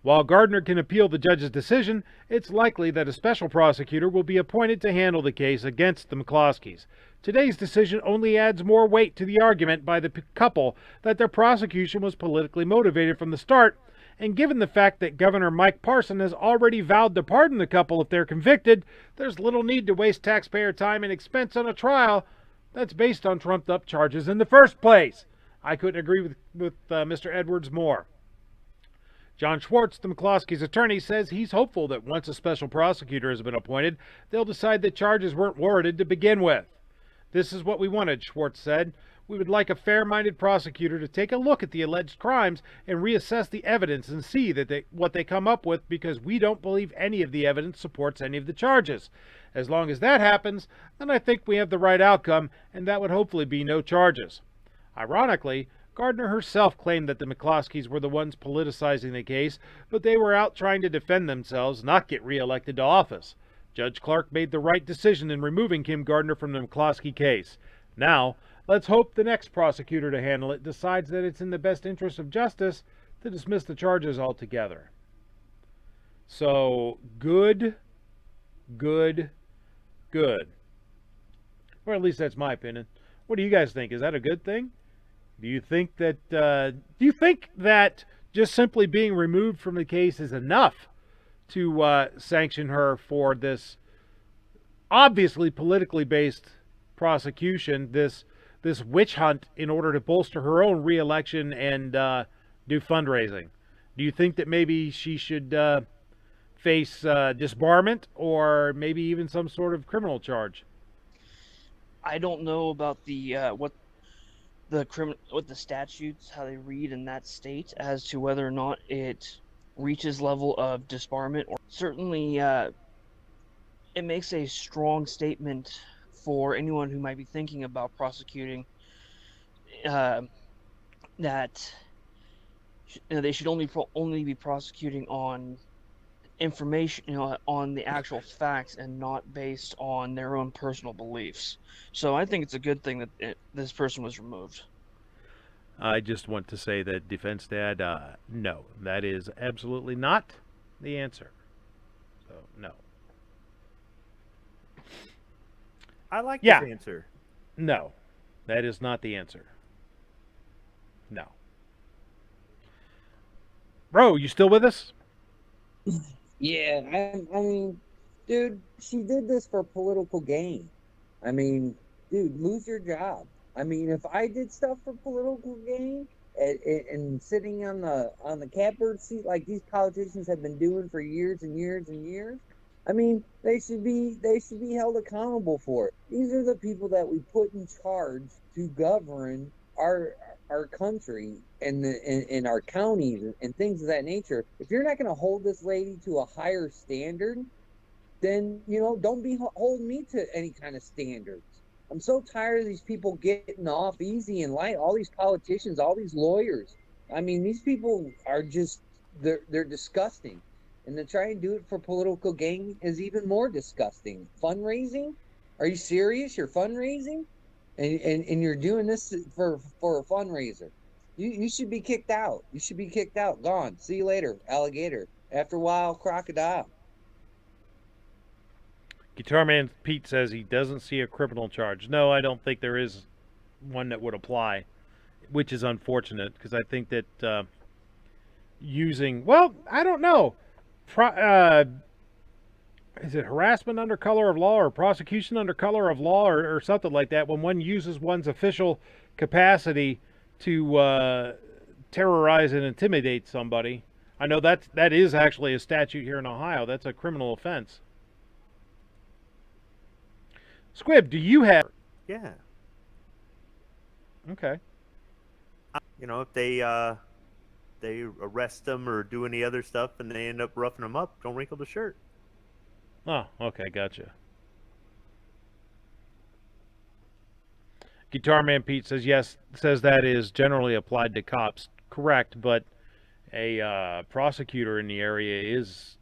While Gardner can appeal the judge's decision, it's likely that a special prosecutor will be appointed to handle the case against the McCloskeys. Today's decision only adds more weight to the argument by the couple that their prosecution was politically motivated from the start, and given the fact that Governor Mike Parson has already vowed to pardon the couple if they're convicted, there's little need to waste taxpayer time and expense on a trial that's based on trumped-up charges in the first place. I couldn't agree with Mr. Edwards more. John Schwartz, the McCloskey's attorney, says he's hopeful that once a special prosecutor has been appointed, they'll decide that charges weren't warranted to begin with. This is what we wanted, Schwartz said. We would like a fair-minded prosecutor to take a look at the alleged crimes and reassess the evidence and see what they come up with, because we don't believe any of the evidence supports any of the charges. As long as that happens, then I think we have the right outcome, and that would hopefully be no charges. Ironically, Gardner herself claimed that the McCloskeys were the ones politicizing the case, but they were out trying to defend themselves, not get reelected to office. Judge Clark made the right decision in removing Kim Gardner from the McCloskey case. Now, let's hope the next prosecutor to handle it decides that it's in the best interest of justice to dismiss the charges altogether. So, good. Or at least that's my opinion. What do you guys think? Is that a good thing? Do you think that just simply being removed from the case is enough to sanction her for this obviously politically based prosecution, this witch hunt in order to bolster her own re-election and do fundraising? Do you think that maybe she should face disbarment or maybe even some sort of criminal charge? I don't know about the what the statutes, how they read in that state as to whether or not it reaches level of disbarment. Or certainly, it makes a strong statement for anyone who might be thinking about prosecuting, that they should only be prosecuting on information, on the actual facts, and not based on their own personal beliefs. So I think it's a good thing that this person was removed. I just want to say that Defense Dad, no, that is absolutely not the answer. So, no. I like this answer. No, that is not the answer. No. Bro, you still with us? Yeah, I mean, dude, she did this for political gain. I mean, dude, lose your job. I mean, if I did stuff for political gain and sitting on the catbird seat like these politicians have been doing for years and years and years, I mean, they should be held accountable for it. These are the people that we put in charge to govern our country and our counties and things of that nature. If you're not going to hold this lady to a higher standard, then don't be holding me to any kind of standards. I'm so tired of these people getting off easy and light. All these politicians, all these lawyers. I mean, these people are just they're disgusting. And to try and do it for political gain is even more disgusting. Fundraising? Are you serious? You're fundraising? And you're doing this for a fundraiser. You should be kicked out. You should be kicked out. Gone. See you later, alligator. After a while, crocodile. Guitar Man Pete says he doesn't see a criminal charge. No, I don't think there is one that would apply, which is unfortunate because I think that using, well, I don't know. Is it harassment under color of law or prosecution under color of law or something like that when one uses one's official capacity to terrorize and intimidate somebody? I know that is actually a statute here in Ohio. That's a criminal offense. Squib, do you have? Yeah. Okay. You know, if they arrest them or do any other stuff and they end up roughing them up, don't wrinkle the shirt. Oh, okay, gotcha. Guitar Man Pete says yes, says that is generally applied to cops. Correct, but a prosecutor in the area is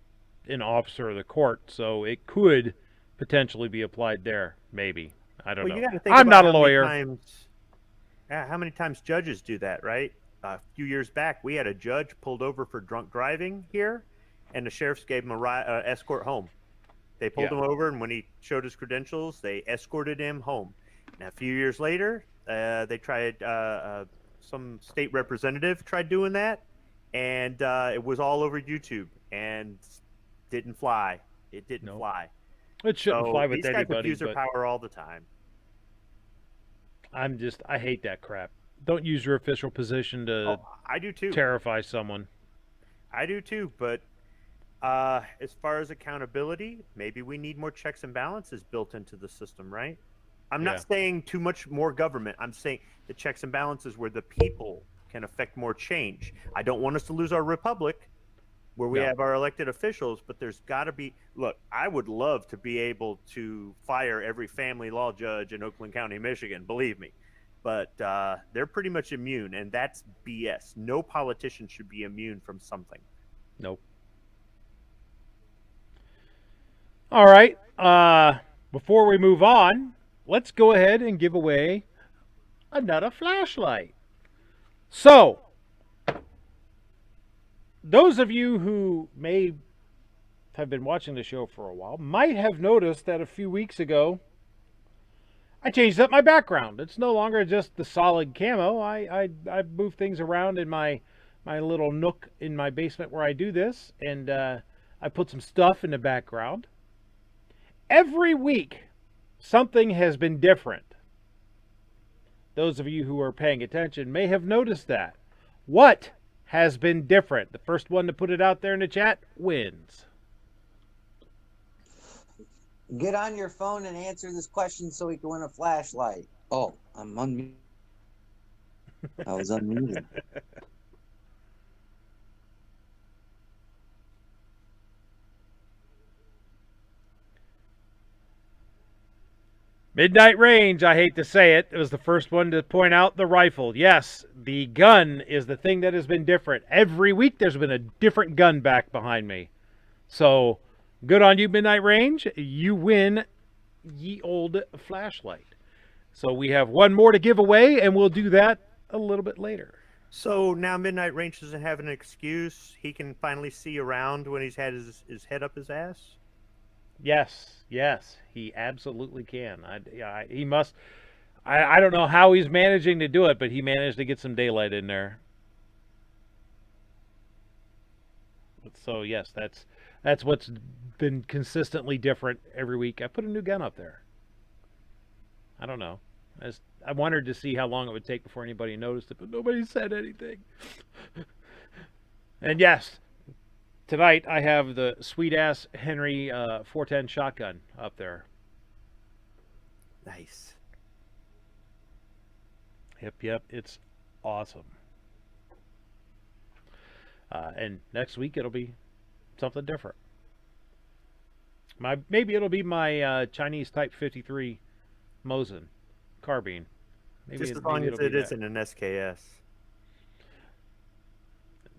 an officer of the court, so it could potentially be applied there. Maybe. I don't know. You gotta think I'm about not a how many lawyer. how many times judges do that, right? A few years back, we had a judge pulled over for drunk driving here, and the sheriffs gave him a escort home. They pulled him over, and when he showed his credentials, they escorted him home. Now, a few years later, they tried, some state representative tried doing that, and it was all over YouTube, and didn't fly. It didn't fly. It shouldn't fly with these guys anybody. abuse their power all the time. I hate that crap. Don't use your official position to I do too. terrify someone. I do too, but as far as accountability, maybe we need more checks and balances built into the system, right? I'm not saying too much more government. I'm saying the checks and balances where the people can affect more change. I don't want us to lose our republic where we have our elected officials, but there's got to be, look, I would love to be able to fire every family law judge in Oakland County, Michigan, believe me. But they're pretty much immune, and that's BS. No politician should be immune from something. Nope. All right. Before we move on, let's go ahead and give away another flashlight. So, those of you who may have been watching the show for a while might have noticed that a few weeks ago, I changed up my background. It's no longer just the solid camo. I moved things around in my little nook in my basement where I do this, and I put some stuff in the background. Every week, something has been different. Those of you who are paying attention may have noticed that. What has been different? The first one to put it out there in the chat wins. Get on your phone and answer this question so we can win a flashlight. Oh, I'm unmuted. I was unmuted. Midnight Range, I hate to say it, was the first one to point out the rifle. Yes, the gun is the thing that has been different. Every week there's been a different gun back behind me. So, good on you, Midnight Range. You win ye old flashlight. So we have one more to give away, and we'll do that a little bit later. So now Midnight Range doesn't have an excuse. He can finally see around when he's had his head up his ass? Yes, he absolutely can. He must. I don't know how he's managing to do it, but he managed to get some daylight in there. So yes, that's what's been consistently different every week. I put a new gun up there. I don't know. I wondered to see how long it would take before anybody noticed it, but nobody said anything. And yes, tonight I have the sweet-ass Henry 410 shotgun up there. Nice. Yep, it's awesome. And next week it'll be something different. Maybe it'll be my Chinese Type 53 Mosin. carbine. Just as long as it isn't an SKS.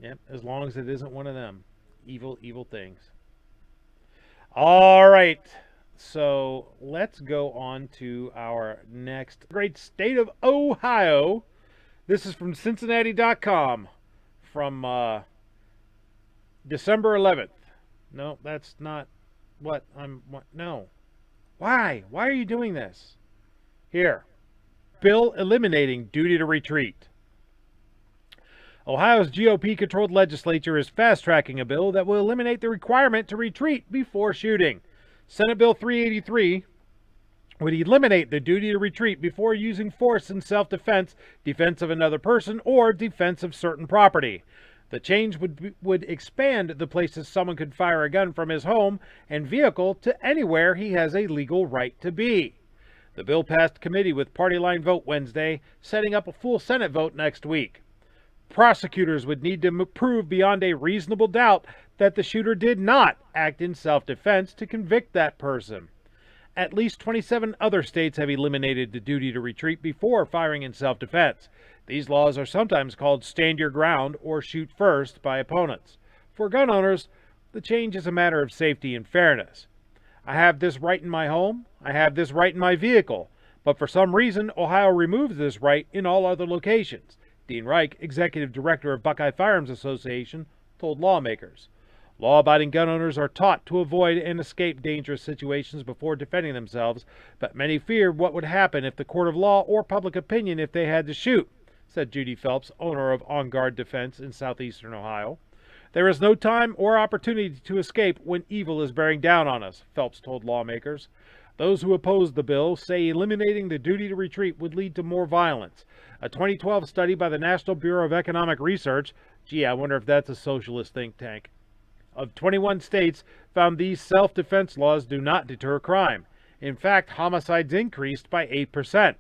Yep, as long as it isn't one of them evil things. All right, so let's go on to our next great state of Ohio. This is from Cincinnati.com from December 11th. No, that's not what I'm... no. Why? Why are you doing this? Here. Bill eliminating duty to retreat. Ohio's GOP-controlled legislature is fast-tracking a bill that will eliminate the requirement to retreat before shooting. Senate Bill 383 would eliminate the duty to retreat before using force in self-defense, defense of another person, or defense of certain property. The change would expand the places someone could fire a gun from his home and vehicle to anywhere he has a legal right to be. The bill passed committee with party line vote Wednesday, setting up a full Senate vote next week. Prosecutors would need to prove beyond a reasonable doubt that the shooter did not act in self-defense to convict that person. At least 27 other states have eliminated the duty to retreat before firing in self-defense. These laws are sometimes called stand your ground or shoot first by opponents. For gun owners, the change is a matter of safety and fairness. I have this right in my home. I have this right in my vehicle. But for some reason, Ohio removes this right in all other locations. Dean Reich, executive director of Buckeye Firearms Association, told lawmakers. Law-abiding gun owners are taught to avoid and escape dangerous situations before defending themselves, but many fear what would happen if the court of law or public opinion if they had to shoot, said Judy Phelps, owner of On Guard Defense in southeastern Ohio. There is no time or opportunity to escape when evil is bearing down on us, Phelps told lawmakers. Those who oppose the bill say eliminating the duty to retreat would lead to more violence. A 2012 study by the National Bureau of Economic Research, gee, I wonder if that's a socialist think tank, of 21 states found these self-defense laws do not deter crime. In fact, homicides increased by 8%.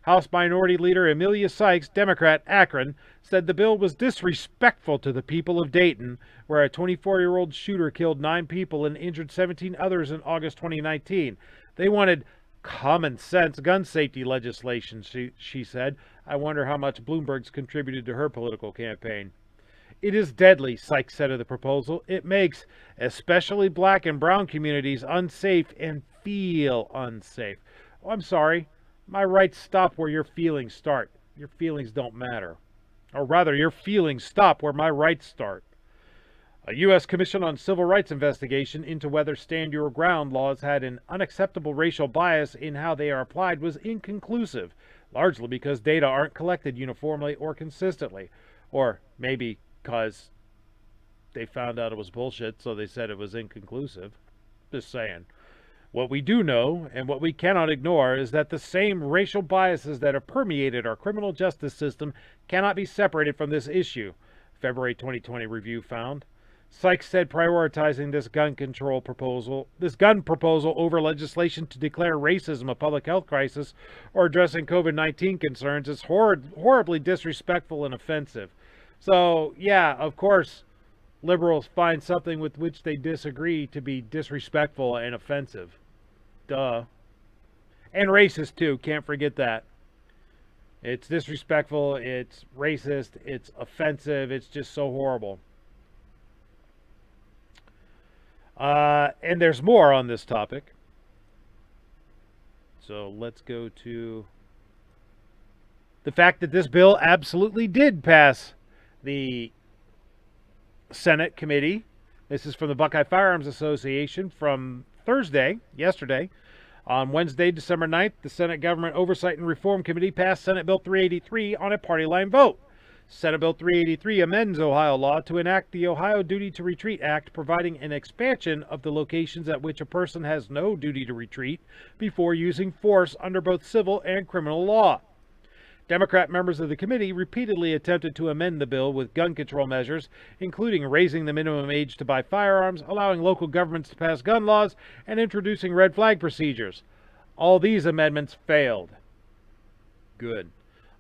House Minority Leader Amelia Sykes, Democrat, Akron, said the bill was disrespectful to the people of Dayton, where a 24-year-old shooter killed 9 people and injured 17 others in August 2019. They wanted common sense gun safety legislation, she said. I wonder how much Bloomberg's contributed to her political campaign. It is deadly, Sykes said of the proposal. It makes especially black and brown communities unsafe and feel unsafe. Oh, I'm sorry. My rights stop where your feelings start. Your feelings don't matter. Or rather, your feelings stop where my rights start. A U.S. Commission on Civil Rights investigation into whether stand your ground laws had an unacceptable racial bias in how they are applied was inconclusive, largely because data aren't collected uniformly or consistently. Or maybe because they found out it was bullshit, so they said it was inconclusive. Just saying. What we do know, and what we cannot ignore, is that the same racial biases that have permeated our criminal justice system cannot be separated from this issue, February 2020 review found. Sykes said prioritizing this gun proposal over legislation to declare racism a public health crisis or addressing COVID-19 concerns is horribly disrespectful and offensive. So, yeah, of course, liberals find something with which they disagree to be disrespectful and offensive. Duh. And racist, too. Can't forget that. It's disrespectful, it's racist, it's offensive, it's just so horrible. And there's more on this topic. So let's go to the fact that this bill absolutely did pass the Senate committee. This is from the Buckeye Firearms Association from yesterday. On Wednesday, December 9th, the Senate Government Oversight and Reform Committee passed Senate Bill 383 on a party line vote. Senate Bill 383 amends Ohio law to enact the Ohio Duty to Retreat Act, providing an expansion of the locations at which a person has no duty to retreat before using force under both civil and criminal law. Democrat members of the committee repeatedly attempted to amend the bill with gun control measures, including raising the minimum age to buy firearms, allowing local governments to pass gun laws, and introducing red flag procedures. All these amendments failed. Good.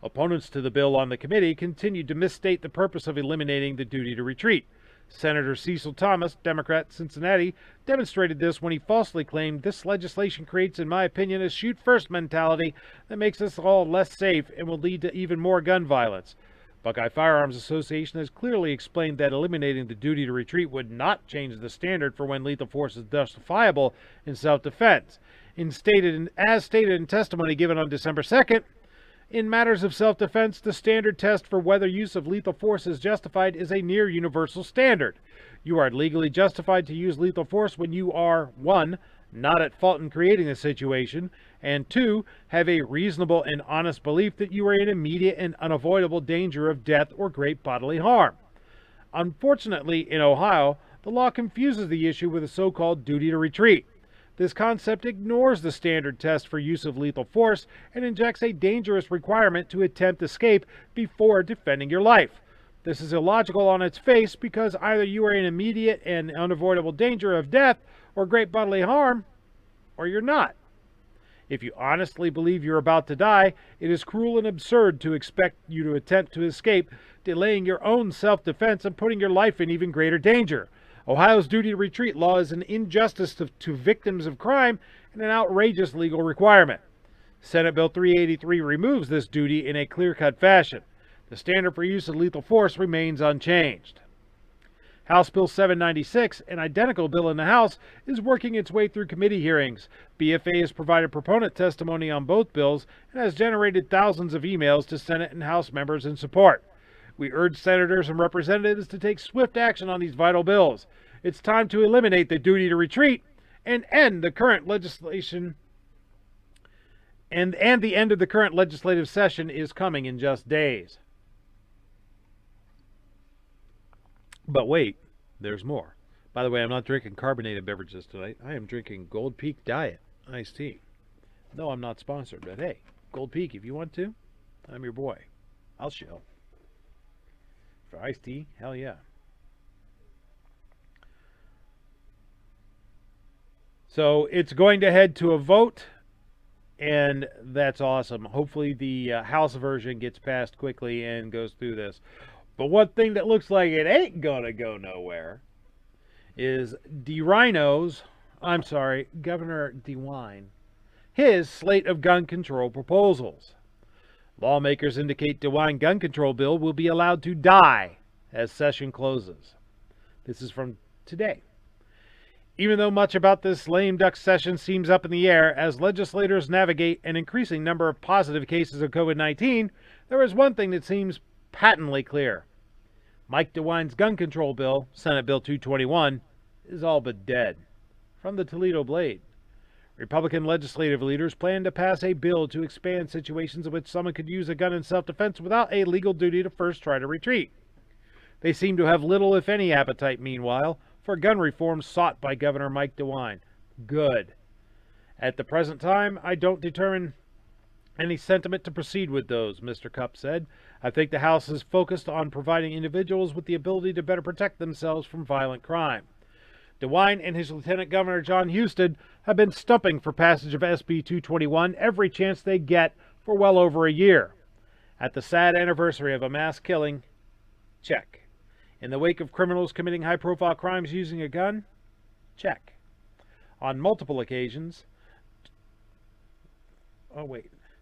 Opponents to the bill on the committee continued to misstate the purpose of eliminating the duty to retreat. Senator Cecil Thomas, Democrat, Cincinnati, demonstrated this when he falsely claimed this legislation creates, in my opinion, a shoot-first mentality that makes us all less safe and will lead to even more gun violence. Buckeye Firearms Association has clearly explained that eliminating the duty to retreat would not change the standard for when lethal force is justifiable in self-defense. As stated in testimony given on December 2nd, in matters of self-defense, the standard test for whether use of lethal force is justified is a near universal standard. You are legally justified to use lethal force when you are 1. Not at fault in creating the situation, and 2. Have a reasonable and honest belief that you are in immediate and unavoidable danger of death or great bodily harm. Unfortunately, in Ohio, the law confuses the issue with a so-called duty to retreat. This concept ignores the standard test for use of lethal force and injects a dangerous requirement to attempt escape before defending your life. This is illogical on its face because either you are in immediate and unavoidable danger of death or great bodily harm, or you're not. If you honestly believe you're about to die, it is cruel and absurd to expect you to attempt to escape, delaying your own self-defense and putting your life in even greater danger. Ohio's duty to retreat law is an injustice to victims of crime and an outrageous legal requirement. Senate Bill 383 removes this duty in a clear-cut fashion. The standard for use of lethal force remains unchanged. House Bill 796, an identical bill in the House, is working its way through committee hearings. BFA has provided proponent testimony on both bills and has generated thousands of emails to Senate and House members in support. We urge senators and representatives to take swift action on these vital bills. It's time to eliminate the duty to retreat and end the current legislation. And the end of the current legislative session is coming in just days. But wait, there's more. By the way, I'm not drinking carbonated beverages tonight. I am drinking Gold Peak Diet iced tea. No, I'm not sponsored, but hey, Gold Peak, if you want to, I'm your boy. I'll show. For iced tea, hell yeah. So it's going to head to a vote, and that's awesome. Hopefully the House version gets passed quickly and goes through this. But one thing that looks like it ain't gonna go nowhere is Governor DeWine, his slate of gun control proposals. Lawmakers indicate DeWine gun control bill will be allowed to die as session closes. This is from today. Even though much about this lame duck session seems up in the air as legislators navigate an increasing number of positive cases of COVID-19, there is one thing that seems patently clear. Mike DeWine's gun control bill, Senate Bill 221, is all but dead. From the Toledo Blade. Republican legislative leaders plan to pass a bill to expand situations in which someone could use a gun in self-defense without a legal duty to first try to retreat. They seem to have little, if any, appetite, meanwhile, for gun reform sought by Governor Mike DeWine. Good. At the present time, I don't determine any sentiment to proceed with those, Mr. Cupp said. I think the House is focused on providing individuals with the ability to better protect themselves from violent crime. DeWine and his Lieutenant Governor John Husted have been stumping for passage of SB 221 every chance they get for well over a year. At the sad anniversary of a mass killing, check. In the wake of criminals committing high-profile crimes using a gun, check. On multiple occasions,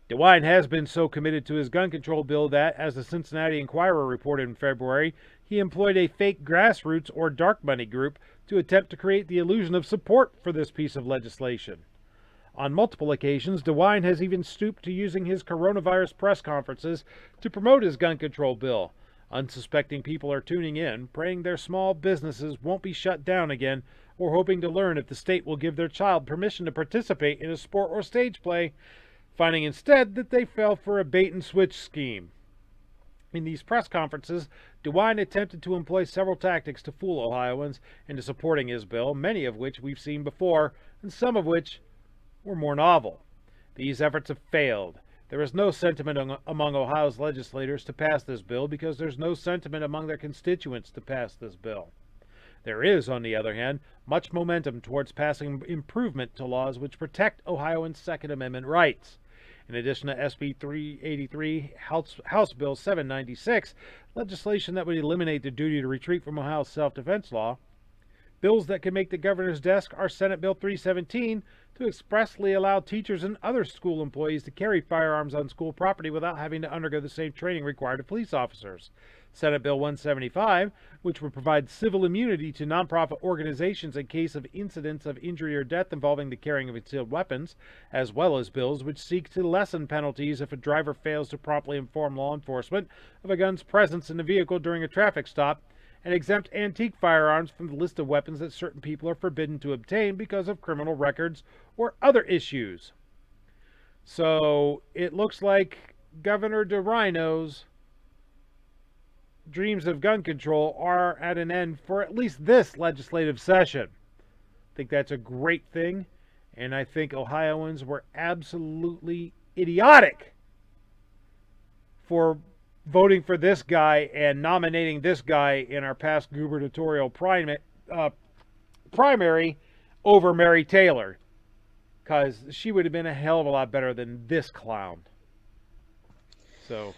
DeWine has been so committed to his gun control bill that, as the Cincinnati Enquirer reported in February, he employed a fake grassroots or dark money group to attempt to create the illusion of support for this piece of legislation. On multiple occasions, DeWine has even stooped to using his coronavirus press conferences to promote his gun control bill. Unsuspecting people are tuning in, praying their small businesses won't be shut down again, or hoping to learn if the state will give their child permission to participate in a sport or stage play, finding instead that they fell for a bait-and-switch scheme. In these press conferences, DeWine attempted to employ several tactics to fool Ohioans into supporting his bill, many of which we've seen before, and some of which were more novel. These efforts have failed. There is no sentiment among Ohio's legislators to pass this bill because there's no sentiment among their constituents to pass this bill. There is, on the other hand, much momentum towards passing improvement to laws which protect Ohioans' Second Amendment rights. In addition to SB 383, House Bill 796, legislation that would eliminate the duty to retreat from Ohio's self-defense law. Bills that can make the governor's desk are Senate Bill 317 to expressly allow teachers and other school employees to carry firearms on school property without having to undergo the same training required of police officers. Senate Bill 175, which would provide civil immunity to nonprofit organizations in case of incidents of injury or death involving the carrying of concealed weapons, as well as bills which seek to lessen penalties if a driver fails to promptly inform law enforcement of a gun's presence in the vehicle during a traffic stop, and exempt antique firearms from the list of weapons that certain people are forbidden to obtain because of criminal records or other issues. So it looks like Governor DeRhino's dreams of gun control are at an end for at least this legislative session. I think that's a great thing, and I think Ohioans were absolutely idiotic for voting for this guy and nominating this guy in our past gubernatorial primary over Mary Taylor, because she would have been a hell of a lot better than this clown. So,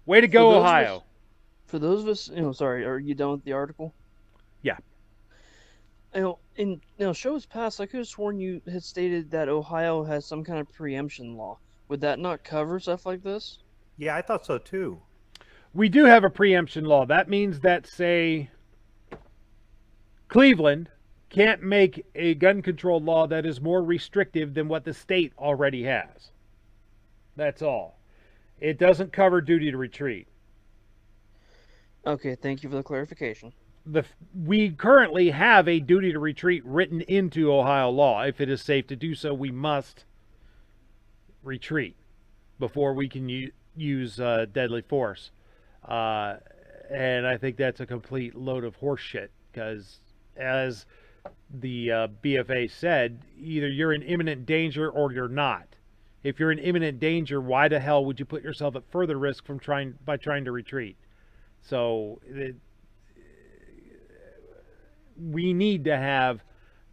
way to go, Ohio. For those of us, sorry, are you done with the article? Yeah. In shows past, I could have sworn you had stated that Ohio has some kind of preemption law. Would that not cover stuff like this? Yeah, I thought so too. We do have a preemption law. That means that, say, Cleveland can't make a gun control law that is more restrictive than what the state already has. That's all. It doesn't cover duty to retreat. Okay, thank you for the clarification. We currently have a duty to retreat written into Ohio law. If it is safe to do so, we must retreat before we can use deadly force. And I think that's a complete load of horse shit, because as the BFA said, either you're in imminent danger or you're not. If you're in imminent danger, why the hell would you put yourself at further risk by trying to retreat? So we need to have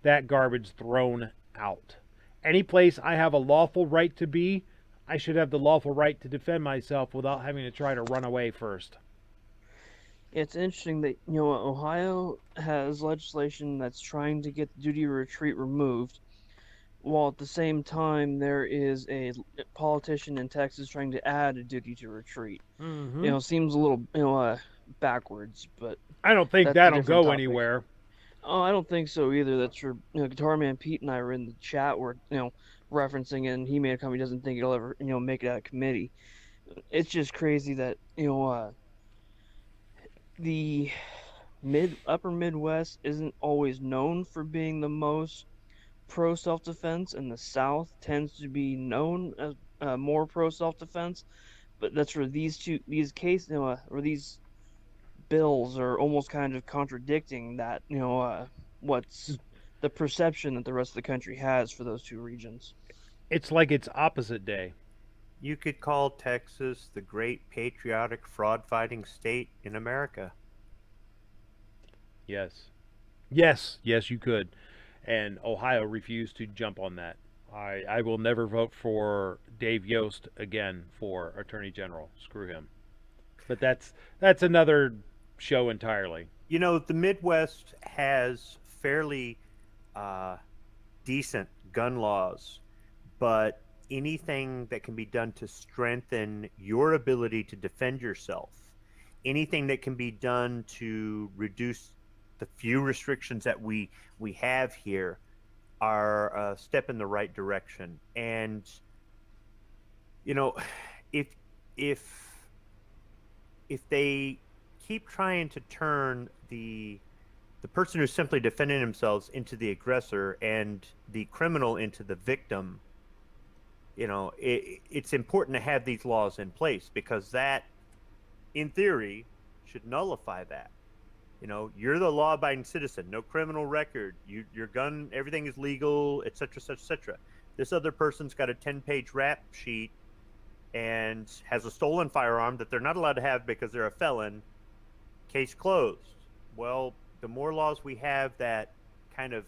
that garbage thrown out. Any place I have a lawful right to be, I should have the lawful right to defend myself without having to try to run away first. It's interesting that Ohio has legislation that's trying to get the duty to retreat removed, while at the same time there is a politician in Texas trying to add a duty to retreat. Mm-hmm. Seems a little backwards, but I don't think that'll go anywhere. Oh, I don't think so either. That's for Guitar Man Pete and I were in the chat where referencing it, and he made a comment. He doesn't think it'll ever make it out of committee. It's just crazy that the upper Midwest isn't always known for being the most pro self-defense, and the South tends to be known as more pro self-defense. But that's where these cases or these bills are almost kind of contradicting that what's the perception that the rest of the country has for those two regions. It's like it's opposite day. You could call Texas the great patriotic fraud-fighting state in America. Yes. Yes, you could. And Ohio refused to jump on that. I will never vote for Dave Yost again for Attorney General. Screw him. But that's another show entirely. The Midwest has fairly decent gun laws, but anything that can be done to strengthen your ability to defend yourself, anything that can be done to reduce the few restrictions that we have here, are a step in the right direction. And if they keep trying to turn the person who's simply defending themselves into the aggressor and the criminal into the victim, it's important to have these laws in place, because that, in theory, should nullify that. You're the law-abiding citizen, no criminal record, your gun, everything is legal, etc., etc. This other person's got a 10-page rap sheet and has a stolen firearm that they're not allowed to have because they're a felon. Case closed. Well, the more laws we have that kind of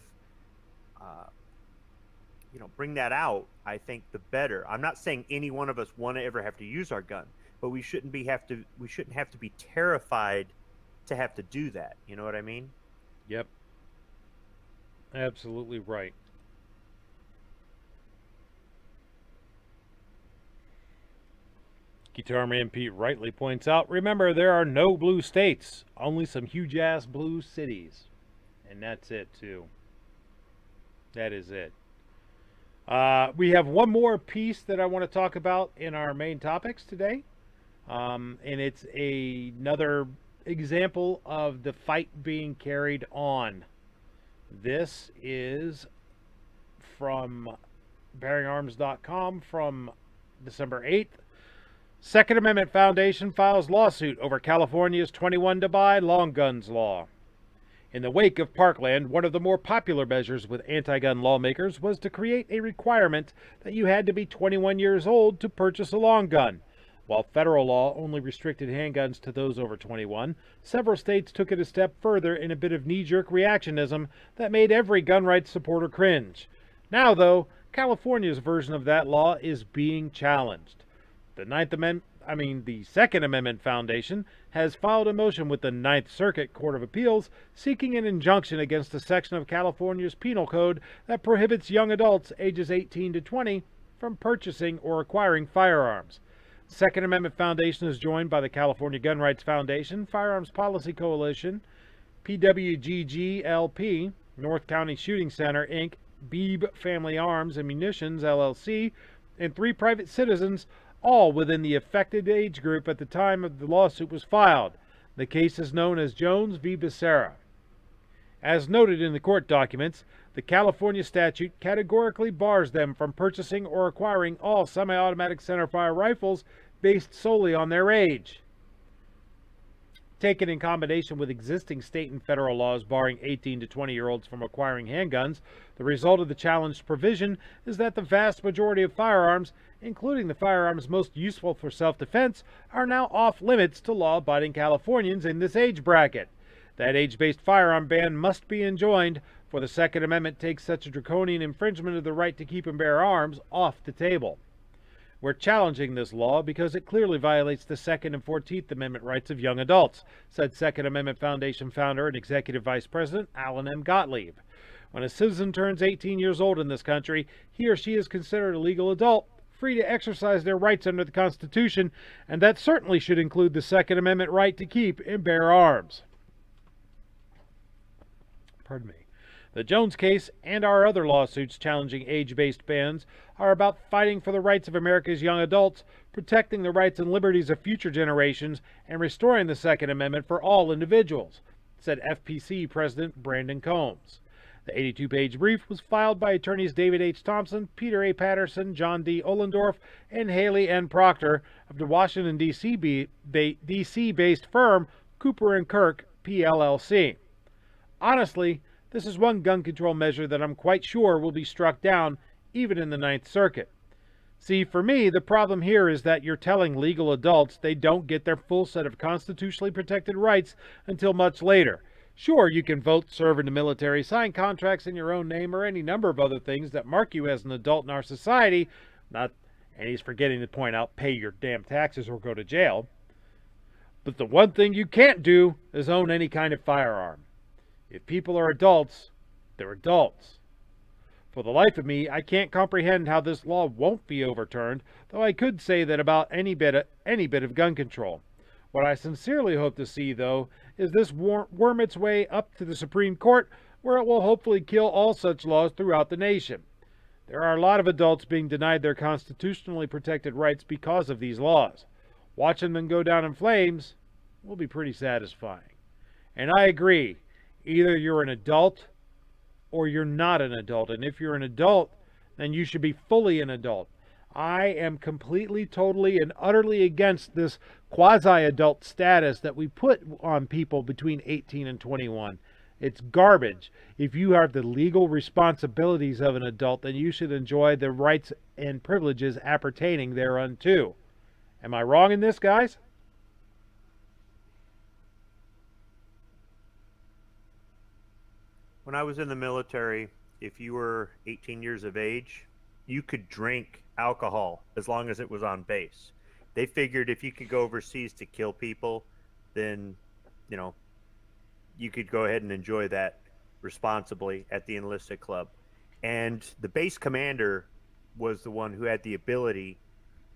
bring that out, I think the better. I'm not saying any one of us want to ever have to use our gun, but we shouldn't have to be terrified to have to do that. You know what I mean? Yep. Absolutely right. Guitar Man Pete rightly points out, remember, there are no blue states, only some huge-ass blue cities. And that's it, too. That is it. We have one more piece that I want to talk about in our main topics today. And it's another example of the fight being carried on. This is from bearingarms.com from December 8th. Second Amendment Foundation files lawsuit over California's 21 to buy long guns law. In the wake of Parkland, one of the more popular measures with anti-gun lawmakers was to create a requirement that you had to be 21 years old to purchase a long gun. While federal law only restricted handguns to those over 21, several states took it a step further in a bit of knee-jerk reactionism that made every gun rights supporter cringe. Now, though, California's version of that law is being challenged. The Second Amendment Foundation has filed a motion with the Ninth Circuit Court of Appeals seeking an injunction against a section of California's penal code that prohibits young adults ages 18 to 20 from purchasing or acquiring firearms. The Second Amendment Foundation is joined by the California Gun Rights Foundation, Firearms Policy Coalition, PWGGLP, North County Shooting Center, Inc., Beebe Family Arms and Munitions, LLC, and 3 private citizens, all within the affected age group at the time of the lawsuit was filed. The case is known as Jones v. Becerra. As noted in the court documents, the California statute categorically bars them from purchasing or acquiring all semi-automatic centerfire rifles based solely on their age. Taken in combination with existing state and federal laws barring 18 to 20-year-olds from acquiring handguns, the result of the challenged provision is that the vast majority of firearms, including the firearms most useful for self-defense, are now off limits to law-abiding Californians in this age bracket. That age-based firearm ban must be enjoined, for the Second Amendment takes such a draconian infringement of the right to keep and bear arms off the table. We're challenging this law because it clearly violates the Second and 14th Amendment rights of young adults, said Second Amendment Foundation founder and Executive Vice President Alan M. Gottlieb. When a citizen turns 18 years old in this country, he or she is considered a legal adult, free to exercise their rights under the Constitution, and that certainly should include the Second Amendment right to keep and bear arms. Pardon me. The Jones case and our other lawsuits challenging age-based bans are about fighting for the rights of America's young adults, protecting the rights and liberties of future generations, and restoring the Second Amendment for all individuals, said FPC President Brandon Combs. The 82-page brief was filed by attorneys David H. Thompson, Peter A. Patterson, John D. Ollendorf, and Haley N. Proctor of the Washington, D.C.-based firm Cooper & Kirk, PLLC. Honestly, this is one gun control measure that I'm quite sure will be struck down, even in the Ninth Circuit. See, for me, the problem here is that you're telling legal adults they don't get their full set of constitutionally protected rights until much later. Sure, you can vote, serve in the military, sign contracts in your own name, or any number of other things that mark you as an adult in our society. And he's forgetting to point out, pay your damn taxes or go to jail. But the one thing you can't do is own any kind of firearm. If people are adults, they're adults. For the life of me, I can't comprehend how this law won't be overturned, though I could say that about any bit of gun control. What I sincerely hope to see, though, is this worm its way up to the Supreme Court, where it will hopefully kill all such laws throughout the nation. There are a lot of adults being denied their constitutionally protected rights because of these laws. Watching them go down in flames will be pretty satisfying. And I agree. Either you're an adult or you're not an adult. And if you're an adult, then you should be fully an adult. I am completely, totally, and utterly against this quasi-adult status that we put on people between 18 and 21. It's garbage. If you have the legal responsibilities of an adult, then you should enjoy the rights and privileges appertaining thereunto. Am I wrong in this, guys? When I was in the military, if you were 18 years of age, you could drink alcohol as long as it was on base. They figured if you could go overseas to kill people, then, you know, you could go ahead and enjoy that responsibly at the enlisted club. And the base commander was the one who had the ability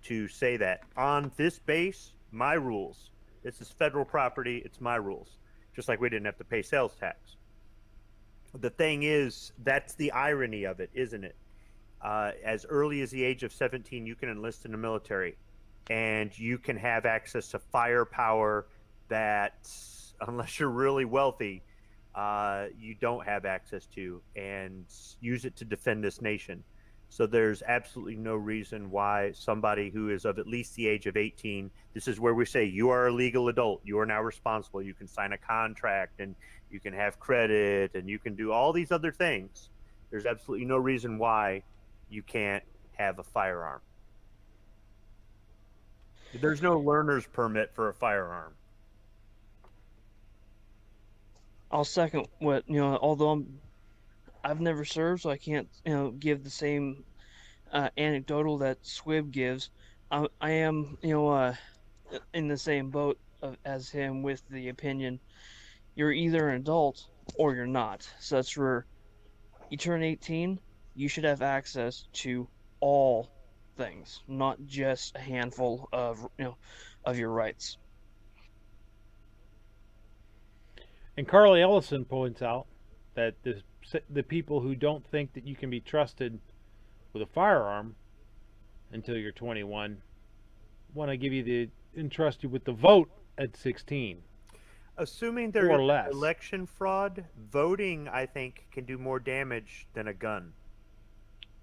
to say that on this base, my rules. This is federal property. It's my rules. Just like we didn't have to pay sales tax. The thing is, that's the irony of it, isn't it? As early as the age of 17, you can enlist in the military, and you can have access to firepower that, unless you're really wealthy, you don't have access to, and use it to defend this nation. So there's absolutely no reason why somebody who is of at least the age of 18, this is where we say you are a legal adult, you are now responsible, you can sign a contract, and you can have credit, and you can do all these other things. There's absolutely no reason why you can't have a firearm. There's no learner's permit for a firearm. I'll second what, although I've never served, so I can't, give the same anecdotal that Swib gives. I am, in the same boat as him with the opinion, you're either an adult or you're not. So that's where you turn 18, you should have access to all things, not just a handful of, of your rights. And Carly Ellison points out that the people who don't think that you can be trusted with a firearm until you're 21 want to give you entrust you with the vote at 16. Assuming there is election fraud, voting, I think, can do more damage than a gun.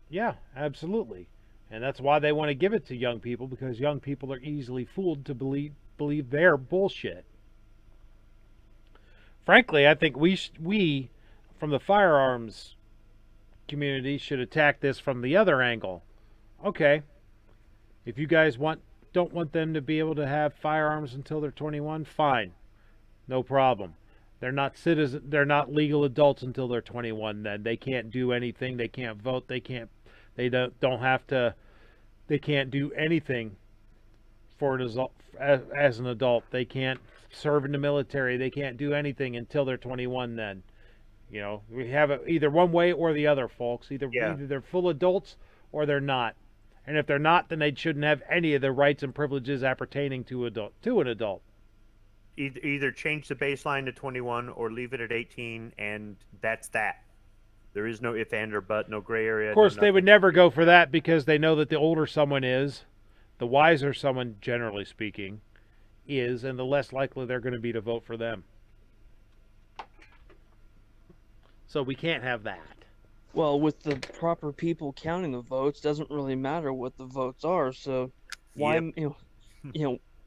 Yeah, absolutely. And that's why they want to give it to young people, because young people are easily fooled to believe their bullshit. Frankly, I think we from the firearms community should attack this from the other angle. Okay, if you guys don't want them to be able to have firearms until they're 21, fine, no problem. They're not legal adults until they're 21. Then they can't do anything. They can't vote. They can't do anything for as an adult. They can't serve in the military. They can't do anything until they're 21. Then, we have it either one way or the other, folks. Either they're full adults or they're not. And if they're not, then they shouldn't have any of the rights and privileges appertaining to an adult. Either change the baseline to 21 or leave it at 18, and that's that. There is no if, and, or but, no gray area. Of course, they would never go for that because they know that the older someone is, the wiser someone, generally speaking, is, and the less likely they're going to be to vote for them. So we can't have that. Well, with the proper people counting the votes, doesn't really matter what the votes are. So why,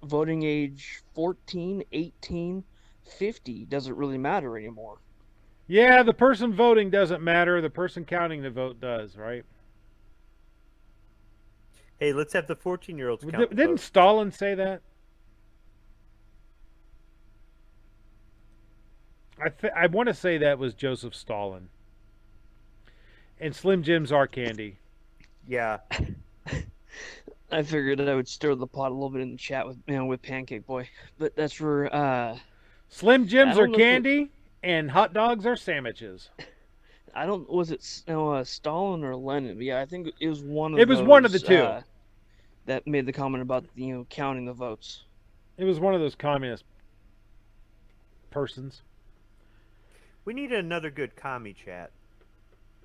voting age 14, 18, 50 doesn't really matter anymore. Yeah, the person voting doesn't matter. The person counting the vote does, right? Hey, let's have the 14-year-olds count. Didn't Stalin say that? I want to say that was Joseph Stalin. And Slim Jims are candy. Yeah. I figured I would stir the pot a little bit in the chat with Pancake Boy, but that's for Slim Jims are candy and hot dogs are sandwiches. Was it Stalin or Lenin? But yeah, I think it was one of one of the two that made the comment about counting the votes. It was one of those communist persons. We need another good commie chat.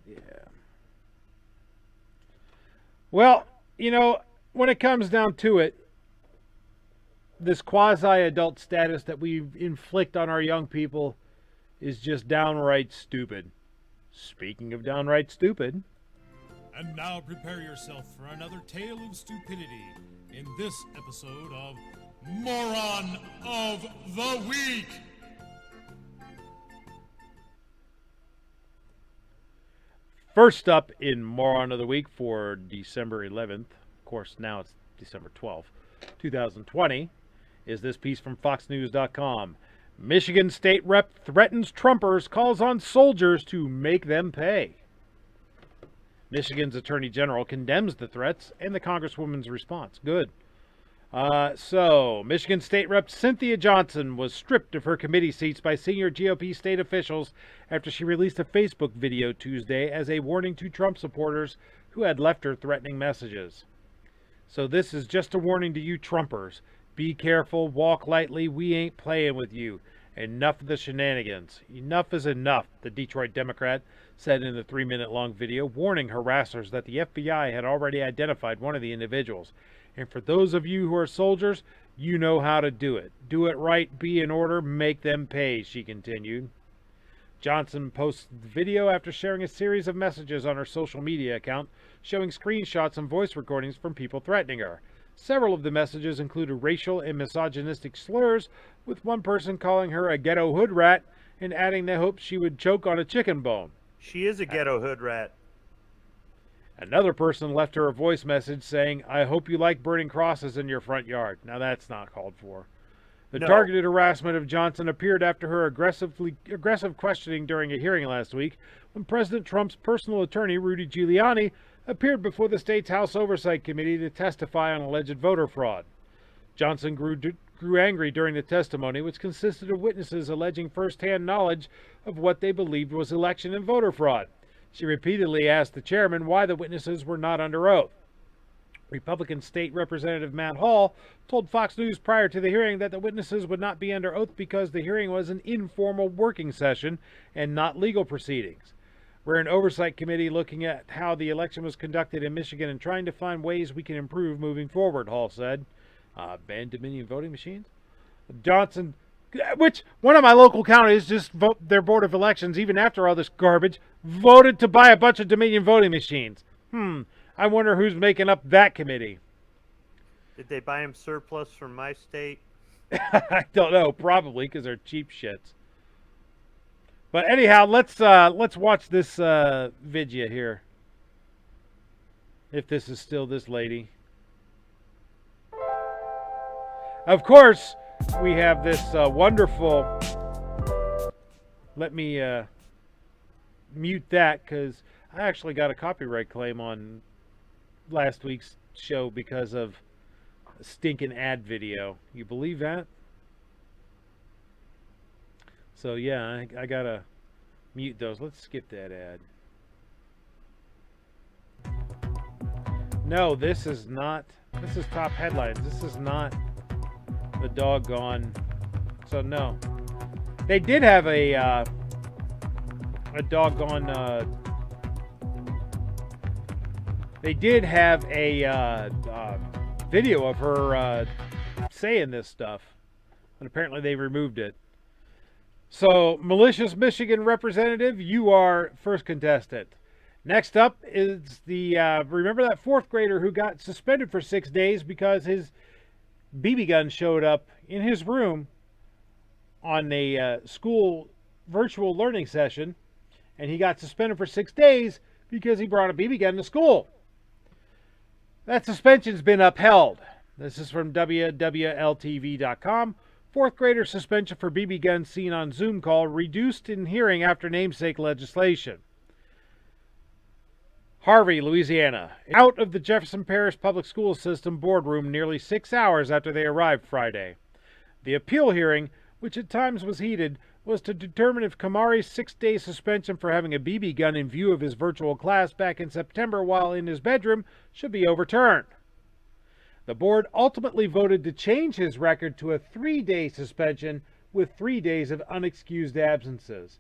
Yeah. Well, when it comes down to it, this quasi-adult status that we inflict on our young people is just downright stupid. Speaking of downright stupid. And now prepare yourself for another tale of stupidity in this episode of Moron of the Week. First up in Moron of the Week for December 11th, of course now it's December 12th, 2020, is this piece from FoxNews.com. Michigan State Rep threatens Trumpers, calls on soldiers to make them pay. Michigan's Attorney General condemns the threats and the Congresswoman's response. Good. So, Michigan State Rep Cynthia Johnson was stripped of her committee seats by senior GOP state officials after she released a Facebook video Tuesday as a warning to Trump supporters who had left her threatening messages. So this is just a warning to you Trumpers. Be careful, walk lightly, we ain't playing with you. Enough of the shenanigans. Enough is enough, the Detroit Democrat said in the 3-minute-long video, warning harassers that the FBI had already identified one of the individuals. And for those of you who are soldiers, you know how to do it. Do it right, be in order, make them pay, she continued. Johnson posted the video after sharing a series of messages on her social media account, showing screenshots and voice recordings from people threatening her. Several of the messages included racial and misogynistic slurs, with one person calling her a ghetto hood rat and adding they hoped she would choke on a chicken bone. She is a ghetto hood rat. Another person left her a voice message saying, I hope you like burning crosses in your front yard. Now that's not called for. The targeted harassment of Johnson appeared after her aggressive questioning during a hearing last week when President Trump's personal attorney, Rudy Giuliani, appeared before the state's House Oversight Committee to testify on alleged voter fraud. Johnson grew angry during the testimony, which consisted of witnesses alleging firsthand knowledge of what they believed was election and voter fraud. She repeatedly asked the chairman why the witnesses were not under oath. Republican State Representative Matt Hall told Fox News prior to the hearing that the witnesses would not be under oath because the hearing was an informal working session and not legal proceedings. We're an oversight committee looking at how the election was conducted in Michigan and trying to find ways we can improve moving forward, Hall said. Ban Dominion voting machines? Johnson, which one of my local counties just vote their Board of Elections, even after all this garbage, voted to buy a bunch of Dominion voting machines. I wonder who's making up that committee. Did they buy him surplus from my state? I don't know, probably because they're cheap shits. But anyhow, let's watch this video here. If this is still this lady. Of course, we have this wonderful. Let me mute that because I actually got a copyright claim on last week's show because of a stinking ad video. You believe that? So yeah, I gotta mute those. Let's skip that ad. No, this is not. This is top headlines. This is not the doggone. So no, they did have a doggone. They did have a video of her saying this stuff, and apparently they removed it. So, malicious Michigan representative, you are first contestant. Next up is the, remember that fourth grader who got suspended for 6 days because his BB gun showed up in his room on a school virtual learning session, and he got suspended for 6 days because he brought a BB gun to school. That suspension's been upheld. This is from WWLTV.com. Fourth grader suspension for BB gun seen on Zoom call reduced in hearing after namesake legislation. Harvey, Louisiana. Out of the Jefferson Parish Public School System boardroom nearly 6 hours after they arrived Friday. The appeal hearing, which at times was heated, was to determine if Kamari's 6-day suspension for having a BB gun in view of his virtual class back in September while in his bedroom should be overturned. The board ultimately voted to change his record to a 3-day suspension with 3 days of unexcused absences.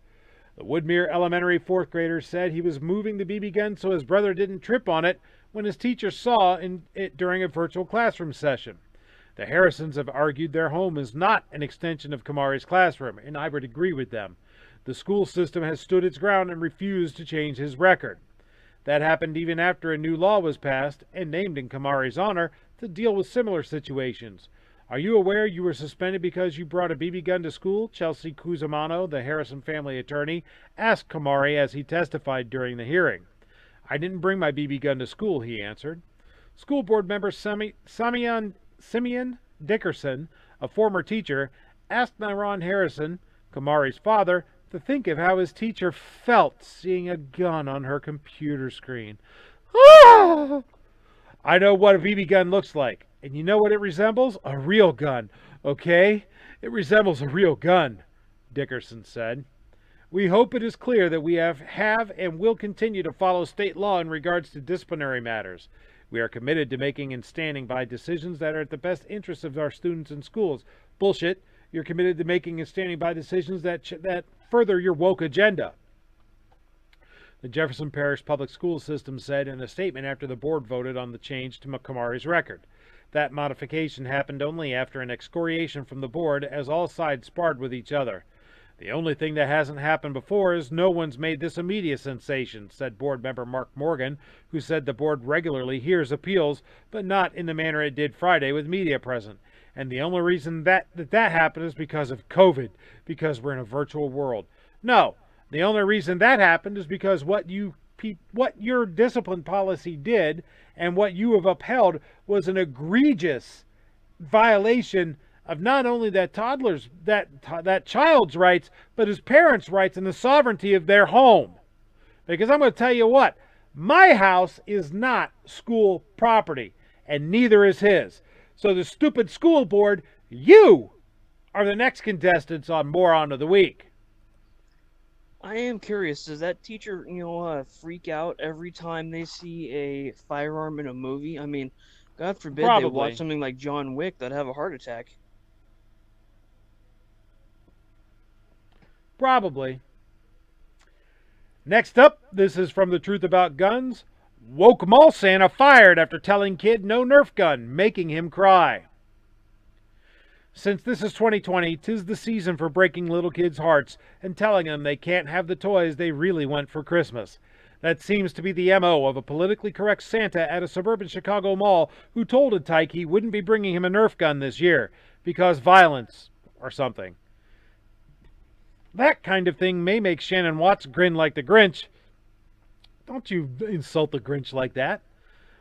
The Woodmere Elementary fourth grader said he was moving the BB gun so his brother didn't trip on it when his teacher saw it during a virtual classroom session. The Harrisons have argued their home is not an extension of Kamari's classroom, and I would agree with them. The school system has stood its ground and refused to change his record. That happened even after a new law was passed and named in Kamari's honor to deal with similar situations. Are you aware you were suspended because you brought a BB gun to school? Chelsea Cusimano, the Harrison family attorney, asked Kamari as he testified during the hearing. I didn't bring my BB gun to school, he answered. School board member Simeon Dickerson, a former teacher, asked Nyron Harrison, Kamari's father, To think of how his teacher felt seeing a gun on her computer screen. Ah! I know what a BB gun looks like. And you know what it resembles? A real gun. Okay? It resembles a real gun, Dickerson said. We hope it is clear that we have and will continue to follow state law in regards to disciplinary matters. We are committed to making and standing by decisions that are at the best interests of our students and schools. Bullshit. You're committed to making and standing by decisions that further your woke agenda. The Jefferson Parish Public School System said in a statement after the board voted on the change to Kamari's record. That modification happened only after an excoriation from the board as all sides sparred with each other. The only thing that hasn't happened before is no one's made this a media sensation, said board member Mark Morgan, who said the board regularly hears appeals, but not in the manner it did Friday with media present. And the only reason that happened is because of COVID, because we're in a virtual world. No, the only reason that happened is because what your discipline policy did and what you have upheld was an egregious violation of not only that child's rights, but his parents' rights and the sovereignty of their home. Because I'm going to tell you what, my house is not school property, and neither is his. So the stupid school board, you are the next contestants on Moron of the Week. I am curious, does that teacher, freak out every time they see a firearm in a movie? I mean, God forbid they watch something like John Wick, they'd have a heart attack. Probably. Next up, this is from The Truth About Guns. Woke mall Santa fired after telling kid no Nerf gun, making him cry. Since this is 2020, 'tis the season for breaking little kids' hearts and telling them they can't have the toys they really want for Christmas. That seems to be the MO of a politically correct Santa at a suburban Chicago mall who told a tyke he wouldn't be bringing him a Nerf gun this year because violence or something. That kind of thing may make Shannon Watts grin like the Grinch. Don't you insult the Grinch like that.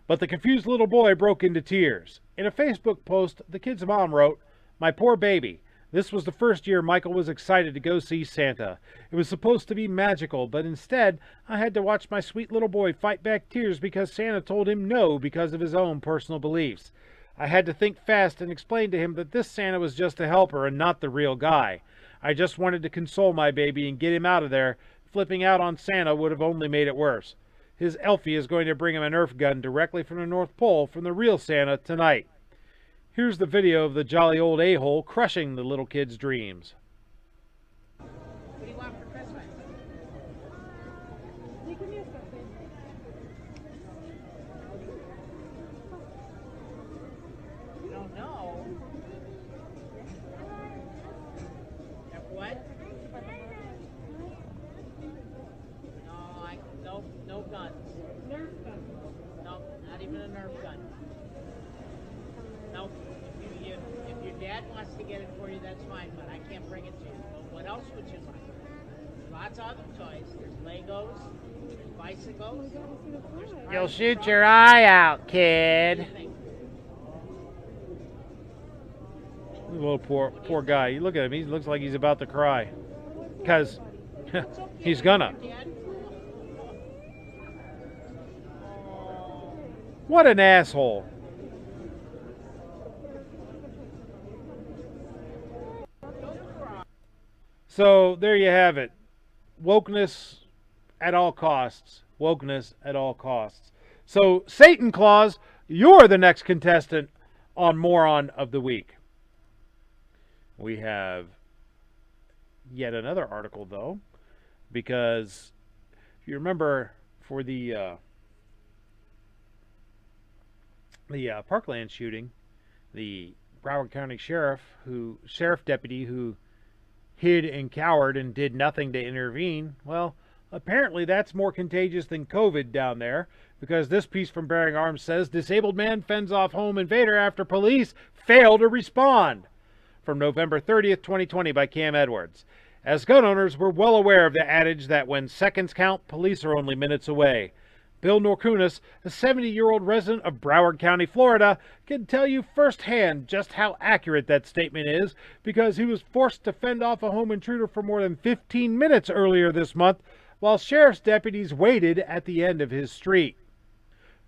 But the confused little boy broke into tears. In a Facebook post, the kid's mom wrote, "My poor baby. This was the first year Michael was excited to go see Santa. It was supposed to be magical, but instead, I had to watch my sweet little boy fight back tears because Santa told him no because of his own personal beliefs. I had to think fast and explain to him that this Santa was just a helper and not the real guy. I just wanted to console my baby and get him out of there. Flipping out on Santa would have only made it worse. His Elfie is going to bring him a Nerf gun directly from the North Pole from the real Santa tonight." Here's the video of the jolly old a-hole crushing the little kid's dreams. What do you want for Christmas? You give me a something. You don't know? What? No guns. Nerf gun. No, not even a Nerf gun. No, if your dad wants to get it for you, that's fine, but I can't bring it to you. But what else would you like? There's lots of other toys. There's Legos, there's bicycles. You'll shoot your eye out, kid. The little poor guy. You look at him. He looks like he's about to cry. Because he's gonna. What an asshole. So there you have it. Wokeness at all costs. Wokeness at all costs. So Satan Claus, you're the next contestant on Moron of the Week. We have yet another article, though, because if you remember for the Parkland shooting, the Broward County sheriff deputy who hid and cowered and did nothing to intervene, well, apparently that's more contagious than COVID down there, because this piece from Bearing Arms says disabled man fends off home invader after police fail to respond. From November 30th, 2020 by Cam Edwards. As gun owners, we're well aware of the adage that when seconds count, police are only minutes away. Bill Norkunis, a 70-year-old resident of Broward County, Florida, can tell you firsthand just how accurate that statement is because he was forced to fend off a home intruder for more than 15 minutes earlier this month while sheriff's deputies waited at the end of his street.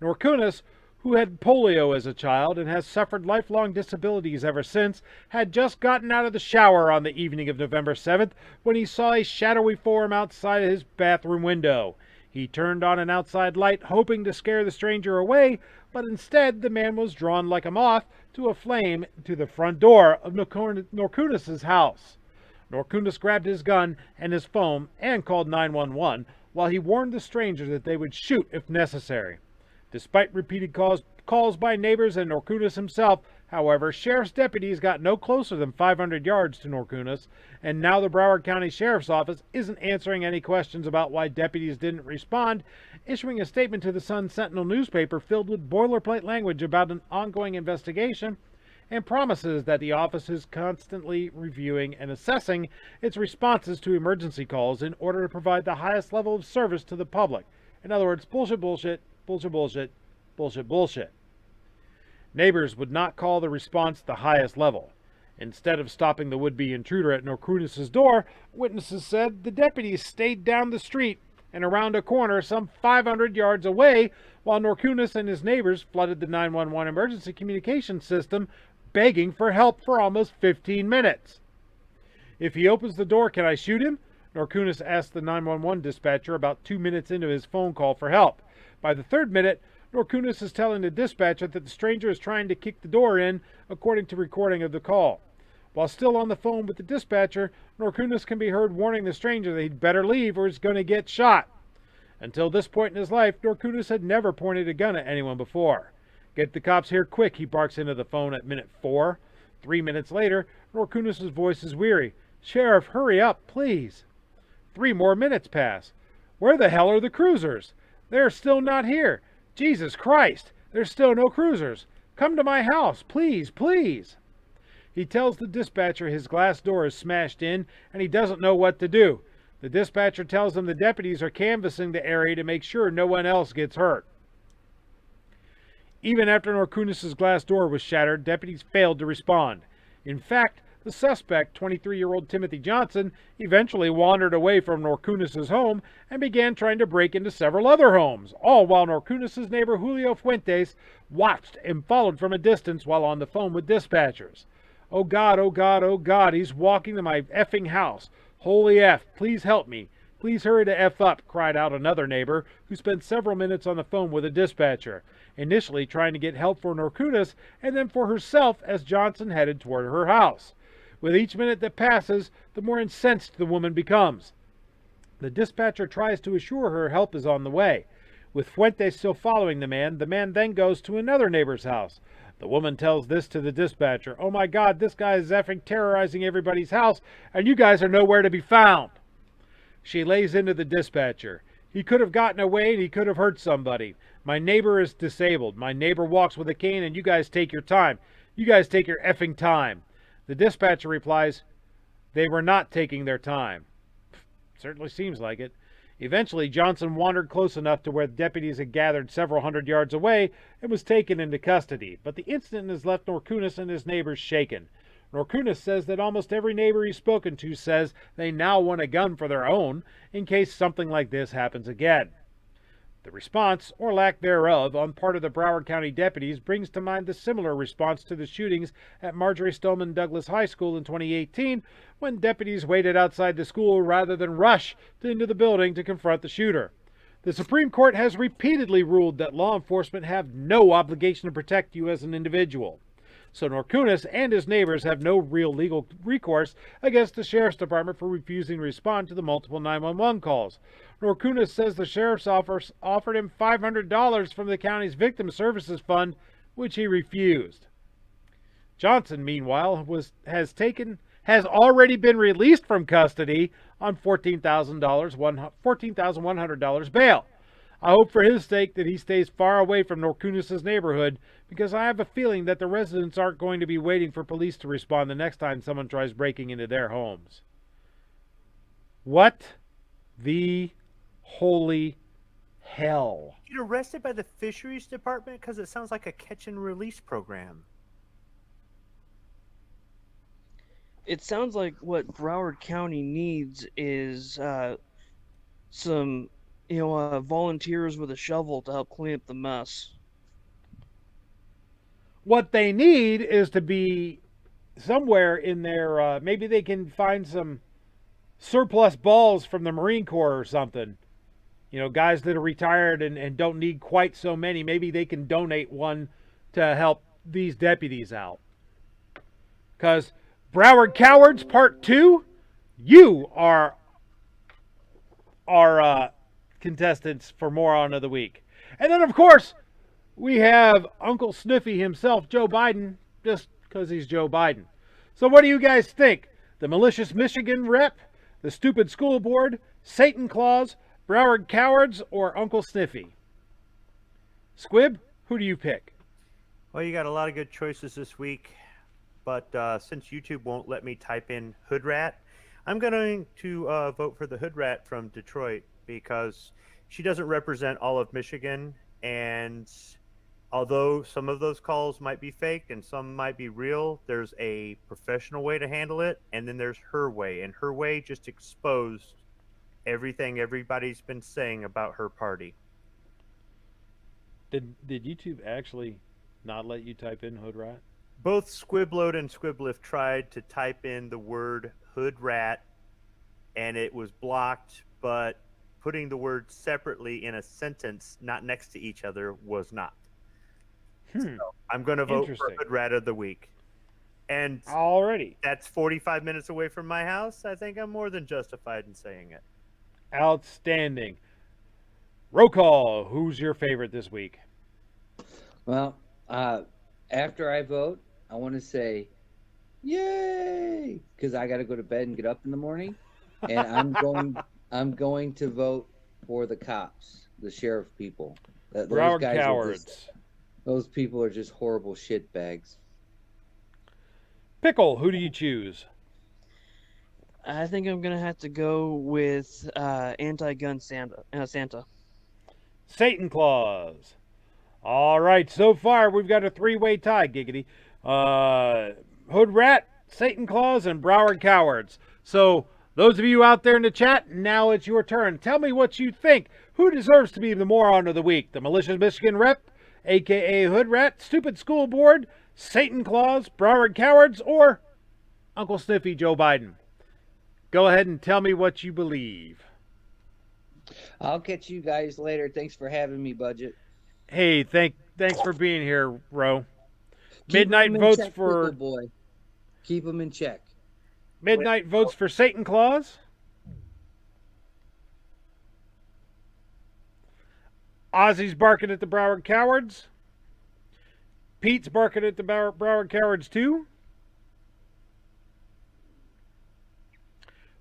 Norkunis, who had polio as a child and has suffered lifelong disabilities ever since, had just gotten out of the shower on the evening of November 7th when he saw a shadowy form outside of his bathroom window. He turned on an outside light, hoping to scare the stranger away, but instead the man was drawn like a moth to a flame to the front door of Norkunis' house. Norkunis grabbed his gun and his phone and called 911 while he warned the stranger that they would shoot if necessary. Despite repeated calls by neighbors and Norkunis himself, however, sheriff's deputies got no closer than 500 yards to Norkunis, and now the Broward County Sheriff's Office isn't answering any questions about why deputies didn't respond, issuing a statement to the Sun-Sentinel newspaper filled with boilerplate language about an ongoing investigation, and promises that the office is constantly reviewing and assessing its responses to emergency calls in order to provide the highest level of service to the public. In other words, bullshit, bullshit, bullshit, bullshit, bullshit, bullshit. Neighbors would not call the response the highest level. Instead of stopping the would-be intruder at Norkunis' door, witnesses said the deputies stayed down the street and around a corner some 500 yards away while Norkunis and his neighbors flooded the 911 emergency communication system, begging for help for almost 15 minutes. "If he opens the door, can I shoot him?" Norkunis asked the 911 dispatcher about 2 minutes into his phone call for help. By the third minute, Norkunis is telling the dispatcher that the stranger is trying to kick the door in, according to recording of the call. While still on the phone with the dispatcher, Norkunis can be heard warning the stranger that he'd better leave or he's going to get shot. Until this point in his life, Norkunis had never pointed a gun at anyone before. "Get the cops here quick," he barks into the phone at minute 4. 3 minutes later, Norkunis' voice is weary. "Sheriff, hurry up, please." 3 more minutes pass. "Where the hell are the cruisers? They're still not here. Jesus Christ, there's still no cruisers. Come to my house, please, please." He tells the dispatcher his glass door is smashed in and he doesn't know what to do. The dispatcher tells him the deputies are canvassing the area to make sure no one else gets hurt. Even after Norkunis' glass door was shattered, deputies failed to respond. In fact, the suspect, 23-year-old Timothy Johnson, eventually wandered away from Norkunis' home and began trying to break into several other homes, all while Norkunis' neighbor Julio Fuentes watched and followed from a distance while on the phone with dispatchers. "Oh God, oh God, oh God, he's walking to my effing house. Holy F, please help me. Please hurry to F up," cried out another neighbor who spent several minutes on the phone with a dispatcher, initially trying to get help for Norkunis and then for herself as Johnson headed toward her house. With each minute that passes, the more incensed the woman becomes. The dispatcher tries to assure her help is on the way. With Fuentes still following the man then goes to another neighbor's house. The woman tells this to the dispatcher. "Oh my God, this guy is effing terrorizing everybody's house, and you guys are nowhere to be found." She lays into the dispatcher. "He could have gotten away and he could have hurt somebody. My neighbor is disabled. My neighbor walks with a cane and you guys take your time. You guys take your effing time." The dispatcher replies, "They were not taking their time." Certainly seems like it. Eventually, Johnson wandered close enough to where the deputies had gathered several hundred yards away and was taken into custody. But the incident has left Norkunis and his neighbors shaken. Norkunis says that almost every neighbor he's spoken to says they now want a gun for their own in case something like this happens again. The response, or lack thereof, on part of the Broward County deputies brings to mind the similar response to the shootings at Marjorie Stoneman Douglas High School in 2018, when deputies waited outside the school rather than rush into the building to confront the shooter. The Supreme Court has repeatedly ruled that law enforcement have no obligation to protect you as an individual. So Norkunis and his neighbors have no real legal recourse against the Sheriff's Department for refusing to respond to the multiple 911 calls. Norkunis says the Sheriff's Office offered him $500 from the county's Victim Services Fund, which he refused. Johnson, meanwhile, has already been released from custody on $14,100 bail. I hope for his sake that he stays far away from Norkunis' neighborhood, because I have a feeling that the residents aren't going to be waiting for police to respond the next time someone tries breaking into their homes. What the holy hell. Get arrested by the fisheries department because it sounds like a catch and release program. It sounds like what Broward County needs is some, volunteers with a shovel to help clean up the mess. What they need is to be somewhere in there. Maybe they can find some surplus balls from the Marine Corps or something. Guys that are retired and don't need quite so many. Maybe they can donate one to help these deputies out. Because Broward Cowards Part 2, you are our contestants for Moron of the Week. And then, of course, we have Uncle Sniffy himself, Joe Biden, just because he's Joe Biden. So what do you guys think? The malicious Michigan rep, the stupid school board, Satan Claus, Broward Cowards, or Uncle Sniffy? Squib, who do you pick? Well, you got a lot of good choices this week, but since YouTube won't let me type in Hood Rat, I'm going to vote for the Hood Rat from Detroit because she doesn't represent all of Michigan, and although some of those calls might be faked and some might be real, there's a professional way to handle it, and then there's her way, and her way just exposed everything everybody's been saying about her party. Did YouTube actually not let you type in Hood Rat? Both Squibload and Squiblift tried to type in the word Hood Rat, and it was blocked, but putting the words separately in a sentence, not next to each other, was not. So I'm going to vote for Hood Rat of the Week. And already, that's 45 minutes away from my house. I think I'm more than justified in saying it. Outstanding. Roll call. Who's your favorite this week? Well, after I vote, I want to say, yay, because I got to go to bed and get up in the morning. And I'm going to vote for the cops, the sheriff people. Broward Cowards. Those people are just horrible shitbags. Pickle, who do you choose? I think I'm going to have to go with anti-gun Santa. Satan Claus. All right, so far we've got a three-way tie, giggity. Hood Rat, Satan Claus, and Broward Cowards. So those of you out there in the chat, now it's your turn. Tell me what you think. Who deserves to be the moron of the week? The malicious Michigan rep, a.k.a. Hood Rat, stupid school board, Satan Claus, Broward Cowards, or Uncle Sniffy Joe Biden? Go ahead and tell me what you believe. I'll catch you guys later. Thanks for having me, Budget. Hey, thanks for being here, Ro. Midnight votes check, for boy. Keep them in check. Midnight votes for Satan Claus. Ozzy's barking at the Broward Cowards. Pete's barking at the Broward Cowards too.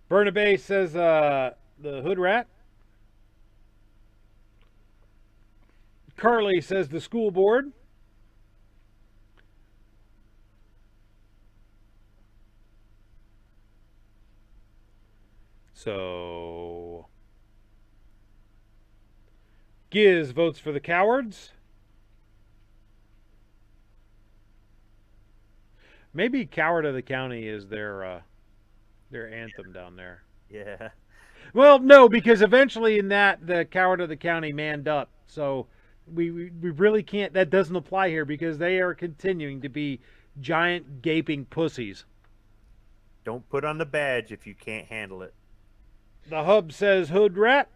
Bernabe says the Hood Rat. Carly says the school board. So Giz votes for the Cowards. Maybe Coward of the County is their anthem down there. Yeah. Well, no, because eventually in that, the Coward of the County manned up. So we really can't, that doesn't apply here because they are continuing to be giant gaping pussies. Don't put on the badge if you can't handle it. The Hub says Hood Rat.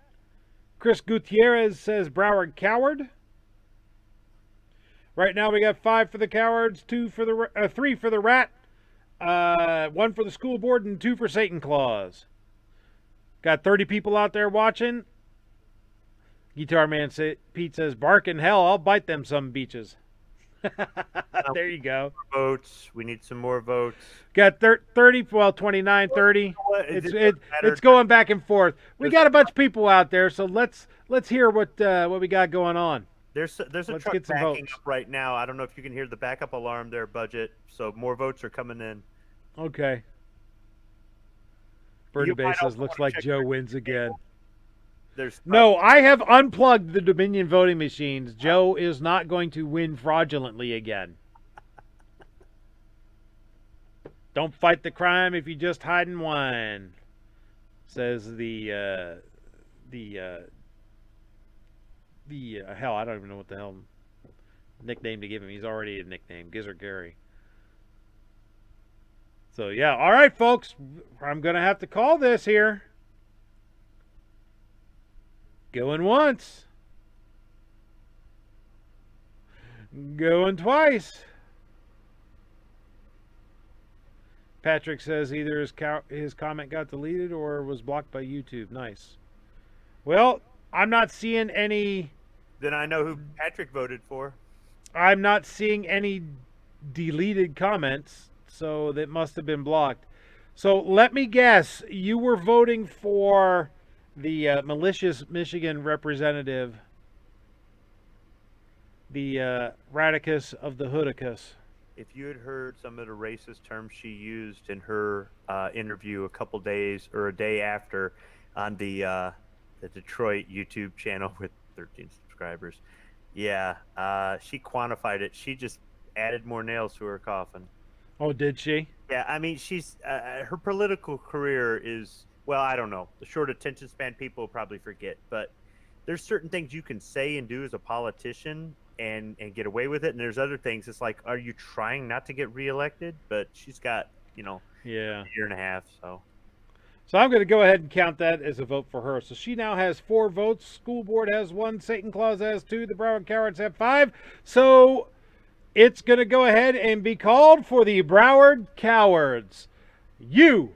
Chris Gutierrez says Broward Coward. Right now we got 5 for the Cowards, 3 for the Rat, 1 for the school board, and 2 for Satan Claus. Got 30 people out there watching. Guitar Man Pete says, bark in hell, I'll bite them some beaches. There you go. Votes. We need some more votes. Got 30, well, 29, 30. It's going back and forth. We got a bunch of people out there, so let's hear what we got going on. There's a truck backing up right now. I don't know if you can hear the backup alarm there, Budget. So more votes are coming in. Okay. Bernie Bay says, looks like Joe wins again. there's No, I have unplugged the Dominion voting machines. Joe is not going to win fraudulently again. Don't fight the crime if you just hide in wine, says the hell, I don't even know what the hell nickname to give him. He's already a nickname, Gizzard Gary. So yeah, all right, folks, I'm gonna have to call this here. Going once. Going twice. Patrick says either his comment got deleted or was blocked by YouTube. Nice. Well, I'm not seeing any... Then I know who Patrick voted for. I'm not seeing any deleted comments, so that must have been blocked. So let me guess, you were voting for the malicious Michigan representative, the Radicus of the Hoodicus. If you had heard some of the racist terms she used in her interview a couple days or a day after on the Detroit YouTube channel with 13 subscribers, yeah, she quantified it. She just added more nails to her coffin. Oh, did she? Yeah, I mean, she's her political career is, well, I don't know. The short attention span people will probably forget, but there's certain things you can say and do as a politician and get away with it, and there's other things. It's like, are you trying not to get reelected? But she's got, a year and a half, so I'm going to go ahead and count that as a vote for her. So she now has 4 votes. School board has 1. Satan Claus has 2. The Broward Cowards have 5. So it's going to go ahead and be called for the Broward Cowards. You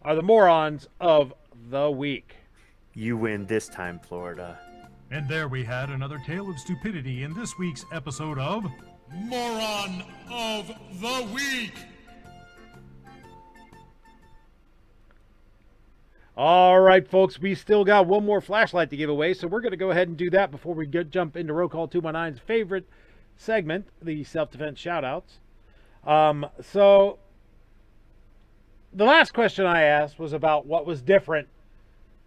are the morons of the week. You win this time, Florida. And there we had another tale of stupidity in this week's episode of Moron of the Week. All right, folks, we still got one more flashlight to give away, so we're going to go ahead and do that before we jump into Roll Call 219's favorite segment, the self-defense shoutouts. So the last question I asked was about what was different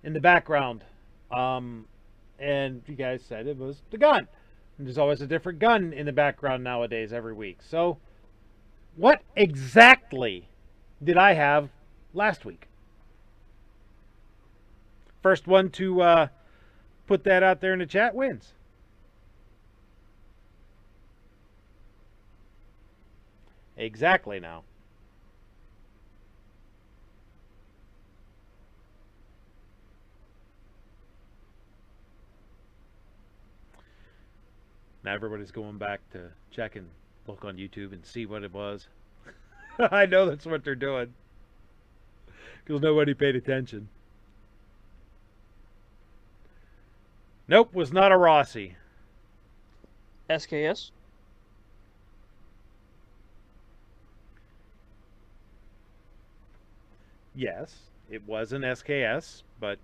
in the background. And you guys said it was the gun. And there's always a different gun in the background nowadays every week. So what exactly did I have last week? First one to put that out there in the chat wins. Exactly now. Now everybody's going back to check and look on YouTube and see what it was. I know that's what they're doing. Because nobody paid attention. Nope, was not a Rossi. SKS? Yes, it was an SKS, but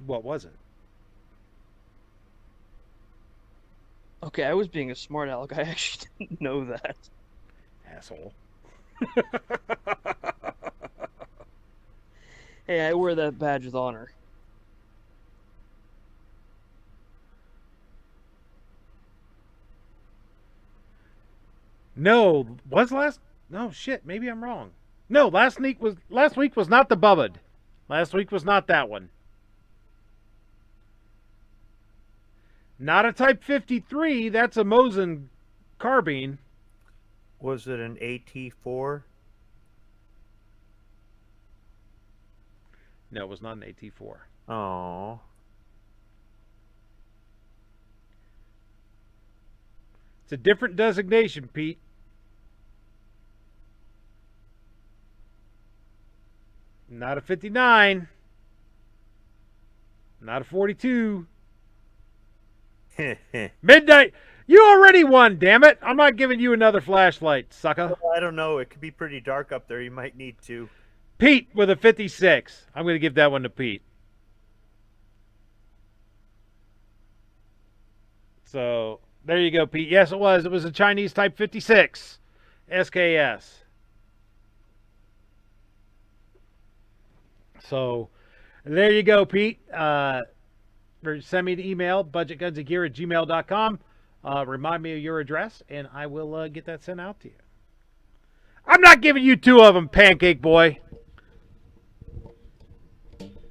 what was it? Okay, I was being a smart aleck. I actually didn't know that. Asshole. Hey, I wear that badge with honor. No, no shit, maybe I'm wrong. No, last week was not the Bubbed. Last week was not that one. Not a Type 53, that's a Mosin carbine. Was it an AT4? No, it was not an AT4. Oh. It's a different designation, Pete. Not a 59. Not a 42. Midnight. You already won, damn it. I'm not giving you another flashlight, sucker. Well, I don't know. It could be pretty dark up there. You might need to. Pete with a 56. I'm going to give that one to Pete. So, there you go, Pete. Yes, it was. It was a Chinese Type 56 SKS. So, there you go, Pete. or send me an email, budgetgunsandgear@gmail.com. Remind me of your address, and I will get that sent out to you. I'm not giving you 2 of them, Pancake Boy.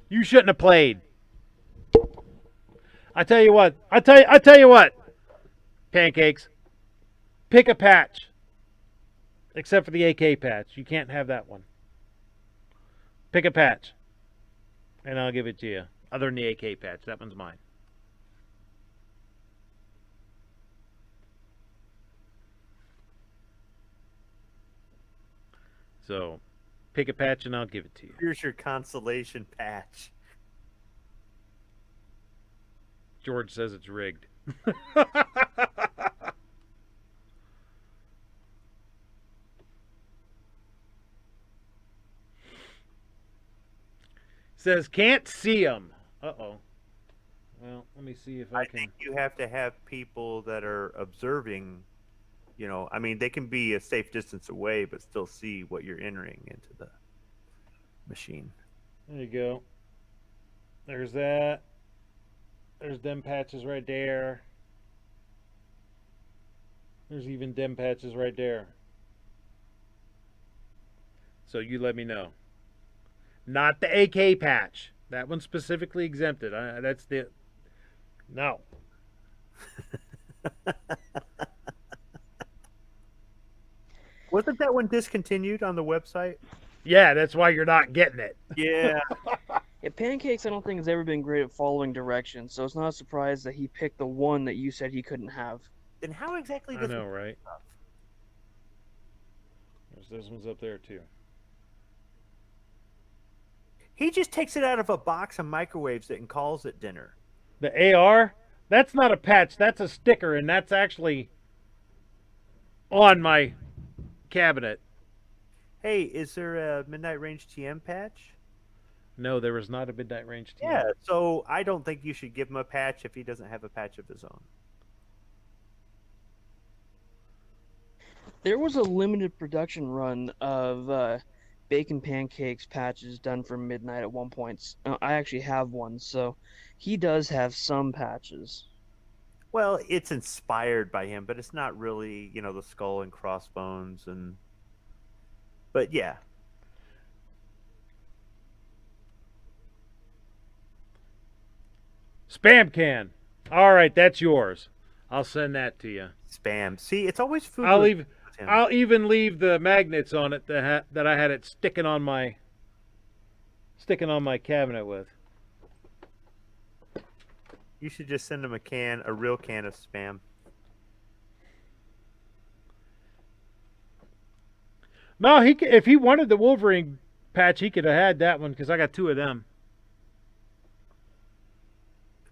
You shouldn't have played. I tell you what. Pancakes. Pick a patch. Except for the AK patch. You can't have that one. Pick a patch. And I'll give it to you. Other than the AK patch. That one's mine. So, pick a patch and I'll give it to you. Here's your consolation patch. George says it's rigged. Says can't see them. Uh-oh. Well, let me see if I can. think you have to have people that are observing. You know, I mean, they can be a safe distance away, but still see what you're entering into the machine. There you go. There's that. There's dem patches right there. There's even dem patches right there. So you let me know. Not the AK patch. That one's specifically exempted. That's the... No. Wasn't that one discontinued on the website? Yeah, that's why you're not getting it. Yeah. Yeah, Pancakes, I don't think has ever been great at following directions, so it's not a surprise that he picked the one that you said he couldn't have. Then how exactly I does know, it right? There's one's up there, too. He just takes it out of a box and microwaves it and calls it dinner. The AR? That's not a patch. That's a sticker, and that's actually on my cabinet. Hey, is there a Midnight Range TM patch? No, there was not a Midnight Range TM. Yeah, so I don't think you should give him a patch if he doesn't have a patch of his own. There was a limited production run of Bacon Pancakes patches done for Midnight at one point. I actually have one, so he does have some patches. Well, it's inspired by him, but it's not really, you know, the skull and crossbones and... But yeah. Spam can. All right, that's yours. I'll send that to you. Spam. See, it's always food. I'll with leave. him. I'll even leave the magnets on it that I had it sticking on my cabinet with. You should just send him a real can of spam. No, if he wanted the Wolverine patch, he could have had that one because I got 2 of them.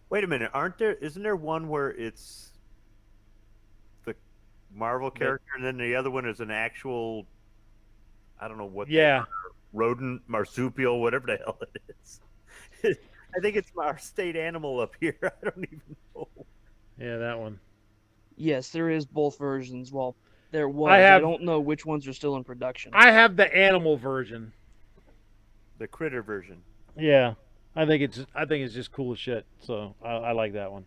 Wait a minute, isn't there one where it's the Marvel character and then the other one is an actual, I don't know what, Yeah. Rodent, marsupial, whatever the hell it is. I think it's our state animal up here. I don't even know. Yeah, that one. Yes, there is both versions. Well, there was. I don't know which ones are still in production. I have the animal version. The critter version. Yeah, I think it's just cool as shit. So I like that one.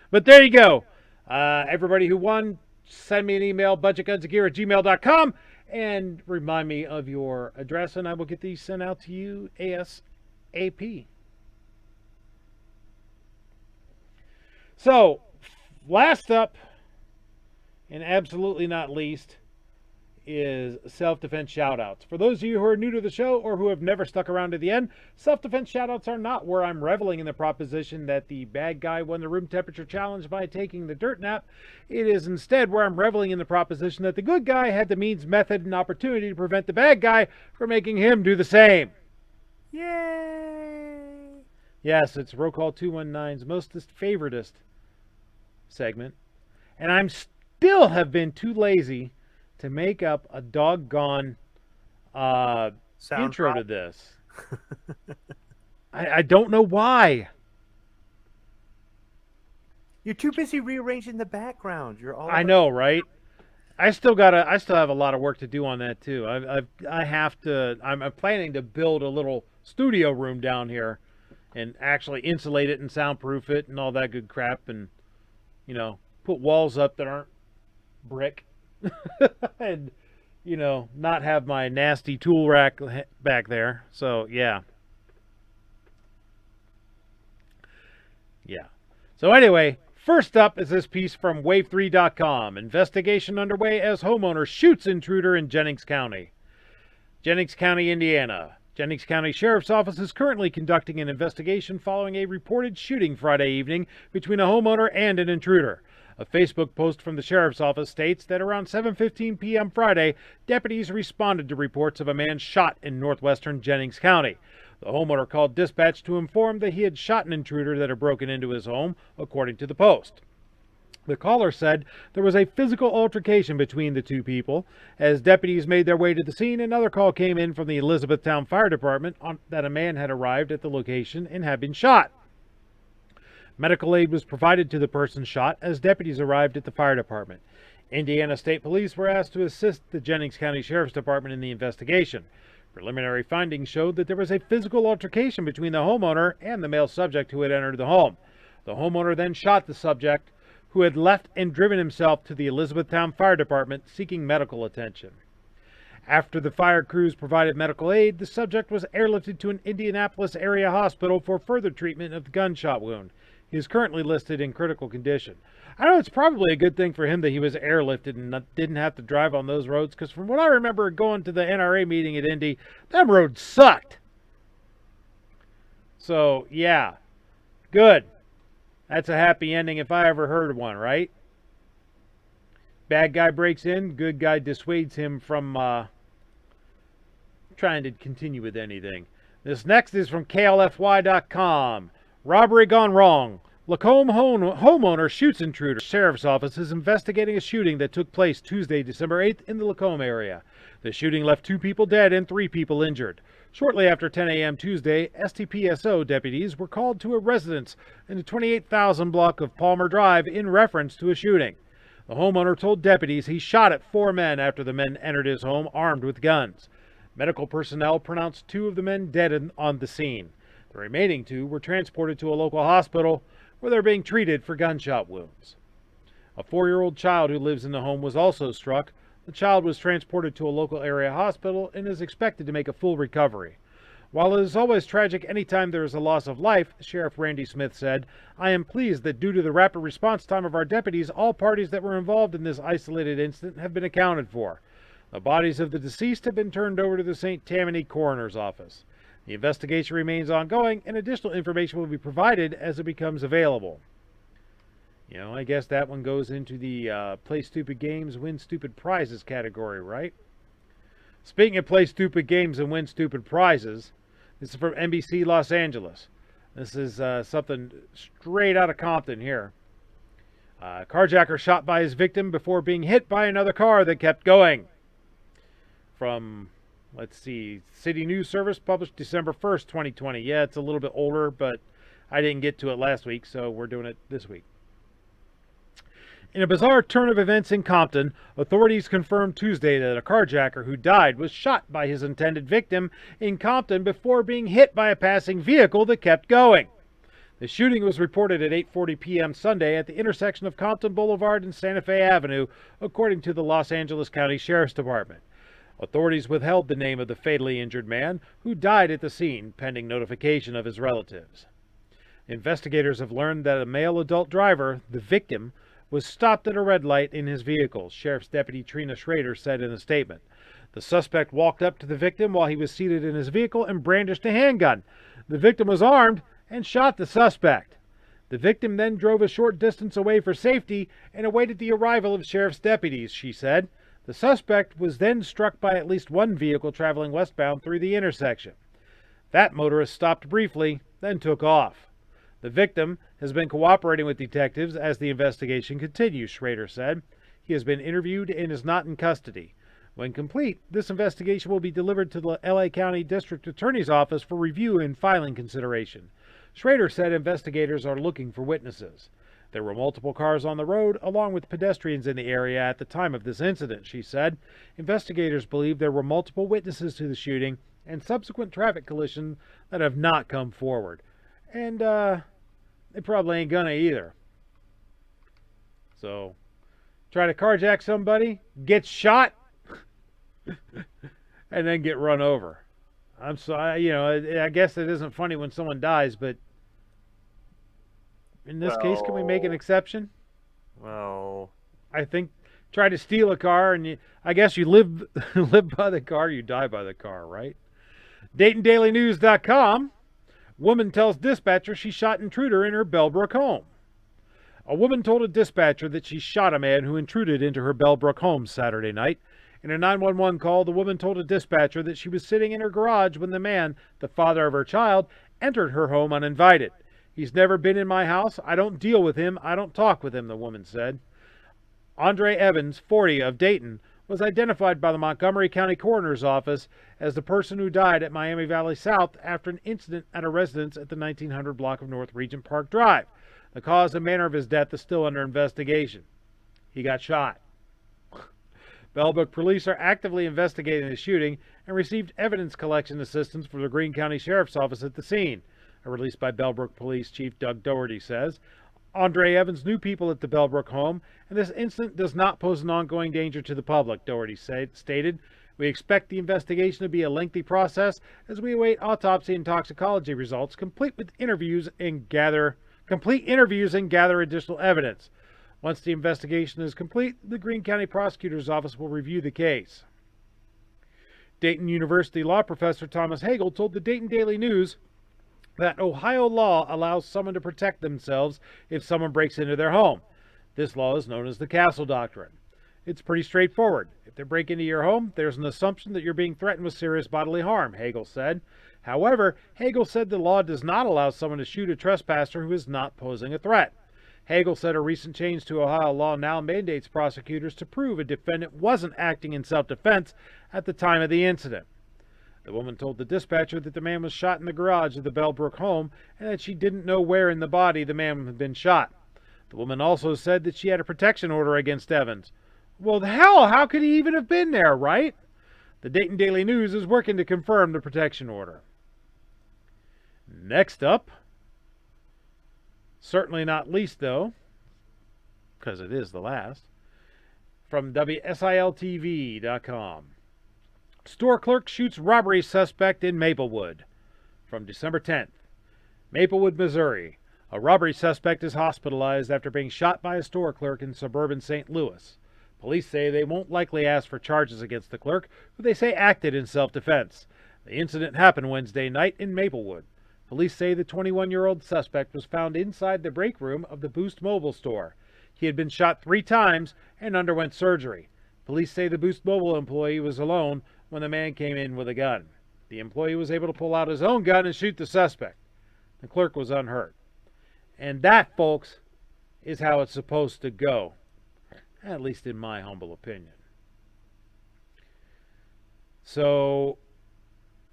But there you go. Everybody who won, send me an email, budgetgunsandgear@gmail.com, and remind me of your address, and I will get these sent out to you ASAP. So, last up, and absolutely not least, is self-defense shoutouts. For those of you who are new to the show or who have never stuck around to the end, self-defense shoutouts are not where I'm reveling in the proposition that the bad guy won the room temperature challenge by taking the dirt nap. It is instead where I'm reveling in the proposition that the good guy had the means, method, and opportunity to prevent the bad guy from making him do the same. Yay! Yes, it's Roll Call 219's mostest favoritist segment. And I'm still have been too lazy to make up a doggone intro to this. I don't know why. You're too busy rearranging the background. You're all. I know, right? I still have a lot of work to do on that too. I'm planning to build a little studio room down here and actually insulate it and soundproof it and all that good crap, and, you know, put walls up that aren't brick and, you know, not have my nasty tool rack back there. So, yeah. Yeah. So anyway, first up is this piece from wave3.com. Investigation underway as homeowner shoots intruder in Jennings County. Jennings County, Indiana. Jennings County Sheriff's Office is currently conducting an investigation following a reported shooting Friday evening between a homeowner and an intruder. A Facebook post from the Sheriff's Office states that around 7:15 p.m. Friday, deputies responded to reports of a man shot in northwestern Jennings County. The homeowner called dispatch to inform that he had shot an intruder that had broken into his home, according to the post. The caller said there was a physical altercation between the two people. As deputies made their way to the scene, another call came in from the Elizabethtown Fire Department that a man had arrived at the location and had been shot. Medical aid was provided to the person shot as deputies arrived at the fire department. Indiana State Police were asked to assist the Jennings County Sheriff's Department in the investigation. Preliminary findings showed that there was a physical altercation between the homeowner and the male subject who had entered the home. The homeowner then shot the subject, who had left and driven himself to the Elizabethtown Fire Department seeking medical attention. After the fire crews provided medical aid, the subject was airlifted to an Indianapolis area hospital for further treatment of the gunshot wound. He is currently listed in critical condition. I know it's probably a good thing for him that he was airlifted and didn't have to drive on those roads, because from what I remember going to the NRA meeting at Indy, them roads sucked. So, yeah, good. That's a happy ending if I ever heard one, right? Bad guy breaks in, good guy dissuades him from trying to continue with anything. This next is from KLFY.com. Robbery gone wrong. Lacombe homeowner shoots intruder. Sheriff's Office is investigating a shooting that took place Tuesday, December 8th in the Lacombe area. The shooting left 2 people dead and 3 people injured. Shortly after 10 a.m. Tuesday, STPSO deputies were called to a residence in the 28,000 block of Palmer Drive in reference to a shooting. The homeowner told deputies he shot at 4 men after the men entered his home armed with guns. Medical personnel pronounced 2 of the men dead on the scene. The remaining 2 were transported to a local hospital where they're being treated for gunshot wounds. A 4-year-old child who lives in the home was also struck. The child was transported to a local area hospital and is expected to make a full recovery. While it is always tragic anytime there is a loss of life, Sheriff Randy Smith said, "I am pleased that due to the rapid response time of our deputies, all parties that were involved in this isolated incident have been accounted for. The bodies of the deceased have been turned over to the St. Tammany Coroner's Office. The investigation remains ongoing, and additional information will be provided as it becomes available." You know, I guess that one goes into the play stupid games, win stupid prizes category, right? Speaking of play stupid games and win stupid prizes, this is from NBC Los Angeles. This is something straight out of Compton here. Carjacker shot by his victim before being hit by another car that kept going. From, let's see, City News Service, published December 1st, 2020. Yeah, it's a little bit older, but I didn't get to it last week, so we're doing it this week. In a bizarre turn of events in Compton, authorities confirmed Tuesday that a carjacker who died was shot by his intended victim in Compton before being hit by a passing vehicle that kept going. The shooting was reported at 8:40 p.m. Sunday at the intersection of Compton Boulevard and Santa Fe Avenue, according to the Los Angeles County Sheriff's Department. Authorities withheld the name of the fatally injured man who died at the scene, pending notification of his relatives. Investigators have learned that a male adult driver, the victim, was stopped at a red light in his vehicle, Sheriff's Deputy Trina Schrader said in a statement. The suspect walked up to the victim while he was seated in his vehicle and brandished a handgun. The victim was armed and shot the suspect. The victim then drove a short distance away for safety and awaited the arrival of sheriff's deputies, she said. The suspect was then struck by at least one vehicle traveling westbound through the intersection. That motorist stopped briefly, then took off. The victim has been cooperating with detectives as the investigation continues, Schrader said. He has been interviewed and is not in custody. When complete, this investigation will be delivered to the LA County District Attorney's Office for review and filing consideration. Schrader said investigators are looking for witnesses. There were multiple cars on the road, along with pedestrians in the area at the time of this incident, she said. Investigators believe there were multiple witnesses to the shooting and subsequent traffic collisions that have not come forward. and they probably ain't gonna either. So, try to carjack somebody, get shot, and then get run over. I'm sorry, you know, I guess it isn't funny when someone dies, but in this case, can we make an exception? Well, I think try to steal a car, and I guess you live live by the car, you die by the car, right? DaytonDailyNews.com. Woman tells dispatcher she shot intruder in her Bellbrook home. A woman told a dispatcher that she shot a man who intruded into her Bellbrook home Saturday night. In a 911 call, the woman told a dispatcher that she was sitting in her garage when the man, the father of her child, entered her home uninvited. He's never been in my house. I don't deal with him. I don't talk with him, the woman said. Andre Evans, 40, of Dayton, was identified by the Montgomery County Coroner's Office as the person who died at Miami Valley South after an incident at a residence at the 1900 block of North Regent Park Drive. The cause and manner of his death is still under investigation. He got shot. Bellbrook police are actively investigating the shooting and received evidence collection assistance from the Greene County Sheriff's Office at the scene. A release by Bellbrook Police Chief Doug Doherty says, Andre Evans knew people at the Bellbrook home, and this incident does not pose an ongoing danger to the public, Doherty stated. We expect the investigation to be a lengthy process as we await autopsy and toxicology results, complete interviews and gather additional evidence. Once the investigation is complete, the Greene County Prosecutor's Office will review the case. Dayton University law professor Thomas Hagel told the Dayton Daily News that Ohio law allows someone to protect themselves if someone breaks into their home. This law is known as the Castle Doctrine. It's pretty straightforward. If they break into your home, there's an assumption that you're being threatened with serious bodily harm, Hagel said. However, Hagel said the law does not allow someone to shoot a trespasser who is not posing a threat. Hagel said a recent change to Ohio law now mandates prosecutors to prove a defendant wasn't acting in self-defense at the time of the incident. The woman told the dispatcher that the man was shot in the garage of the Bellbrook home and that she didn't know where in the body the man had been shot. The woman also said that she had a protection order against Evans. Well, hell, how could he even have been there, right? The Dayton Daily News is working to confirm the protection order. Next up, certainly not least though, because it is the last, from WSILTV.com. Store clerk shoots robbery suspect in Maplewood. From December 10th. Maplewood, Missouri. A robbery suspect is hospitalized after being shot by a store clerk in suburban St. Louis. Police say they won't likely ask for charges against the clerk, who they say acted in self-defense. The incident happened Wednesday night in Maplewood. Police say the 21-year-old suspect was found inside the break room of the Boost Mobile store. He had been shot 3 times and underwent surgery. Police say the Boost Mobile employee was alone when the man came in with a gun. The employee was able to pull out his own gun and shoot the suspect. The clerk was unhurt. And that, folks, is how it's supposed to go. At least in my humble opinion. So,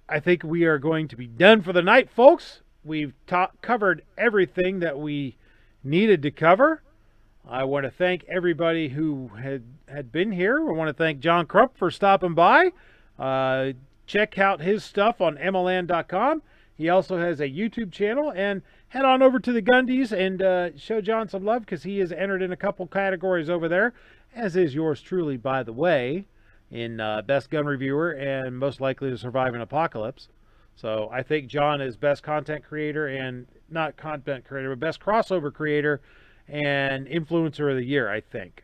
I think we are going to be done for the night, folks. We've covered everything that we needed to cover. I want to thank everybody who had been here. I want to thank John Crump for stopping by. Check out his stuff on MLN.com. He also has a YouTube channel. And head on over to the Gundies and show John some love because he is entered in a couple categories over there, as is yours truly, by the way, in Best Gun Reviewer and Most Likely to Survive an Apocalypse. So I think John is Best Content Creator and not Content Creator, but Best Crossover Creator and Influencer of the Year, I think.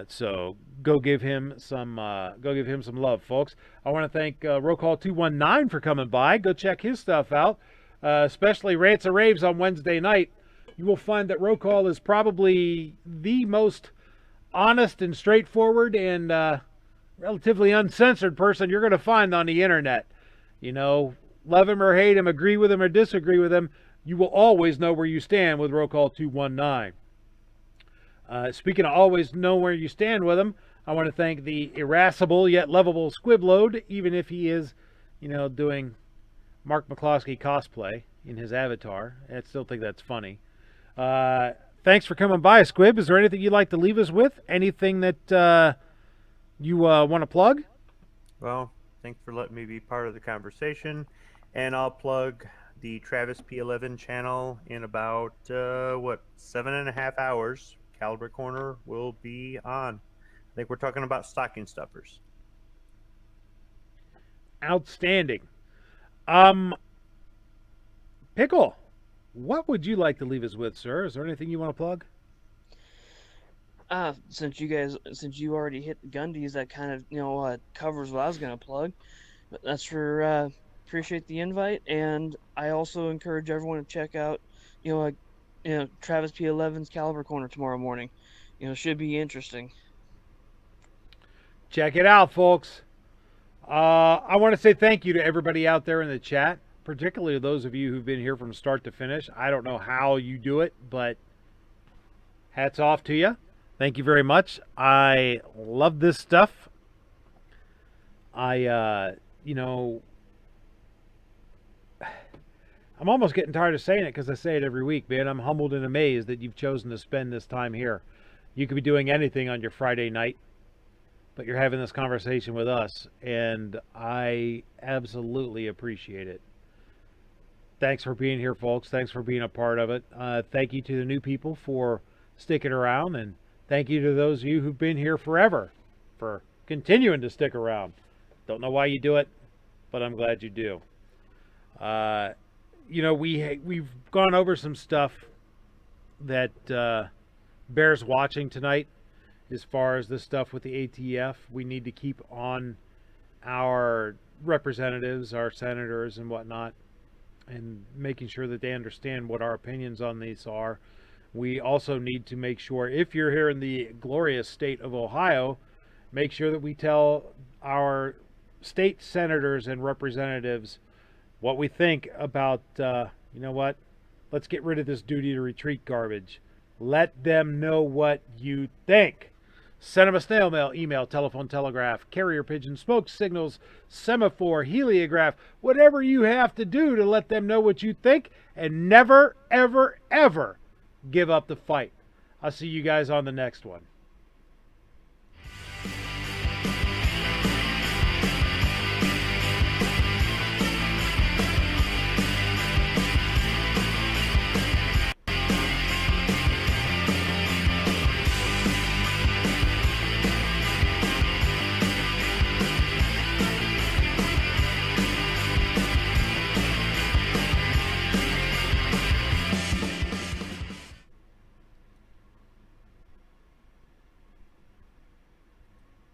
So go give him some love, folks. I want to thank Roll Call 219 for coming by. Go check his stuff out, especially Rants and Raves on Wednesday night. You will find that Roll Call is probably the most honest and straightforward and relatively uncensored person you're going to find on the internet. You know, love him or hate him, agree with him or disagree with him, you will always know where you stand with Roll Call 219. Speaking of always know where you stand with him, I want to thank the irascible yet lovable Squibload, even if he is, you know, doing Mark McCloskey cosplay in his avatar. I still think that's funny. Thanks for coming by, Squib. Is there anything you'd like to leave us with? Anything that you want to plug? Well, thanks for letting me be part of the conversation. And I'll plug the Travis P11 channel in about 7.5 hours. Caliber Corner will be on. I think we're talking about stocking stuffers. Outstanding. Pickle, what would you like to leave us with, sir? Is there anything you want to plug? Since you already hit the Gundies, that kind of covers what I was gonna plug. But that's for appreciate the invite, and I also encourage everyone to check out Travis P11's Caliber Corner tomorrow morning. Should be interesting. Check it out, folks. I want to say thank you to everybody out there in the chat, particularly those of you who've been here from start to finish. I don't know how you do it, but hats off to you. Thank you very much. I love this stuff. I'm almost getting tired of saying it because I say it every week, man. I'm humbled and amazed that you've chosen to spend this time here. You could be doing anything on your Friday night, but you're having this conversation with us, and I absolutely appreciate it. Thanks for being here, folks. Thanks for being a part of it. Thank you to the new people for sticking around, and thank you to those of you who've been here forever for continuing to stick around. Don't know why you do it, but I'm glad you do. We've gone over some stuff that bears watching tonight. As far as this stuff with the ATF, we need to keep on our representatives, our senators and whatnot, and making sure that they understand what our opinions on these are. We also need to make sure, if you're here in the glorious state of Ohio, make sure that we tell our state senators and representatives what we think about, let's get rid of this duty to retreat garbage. Let them know what you think. Send them a snail mail, email, telephone, telegraph, carrier pigeon, smoke signals, semaphore, heliograph, whatever you have to do to let them know what you think, and never, ever, ever give up the fight. I'll see you guys on the next one.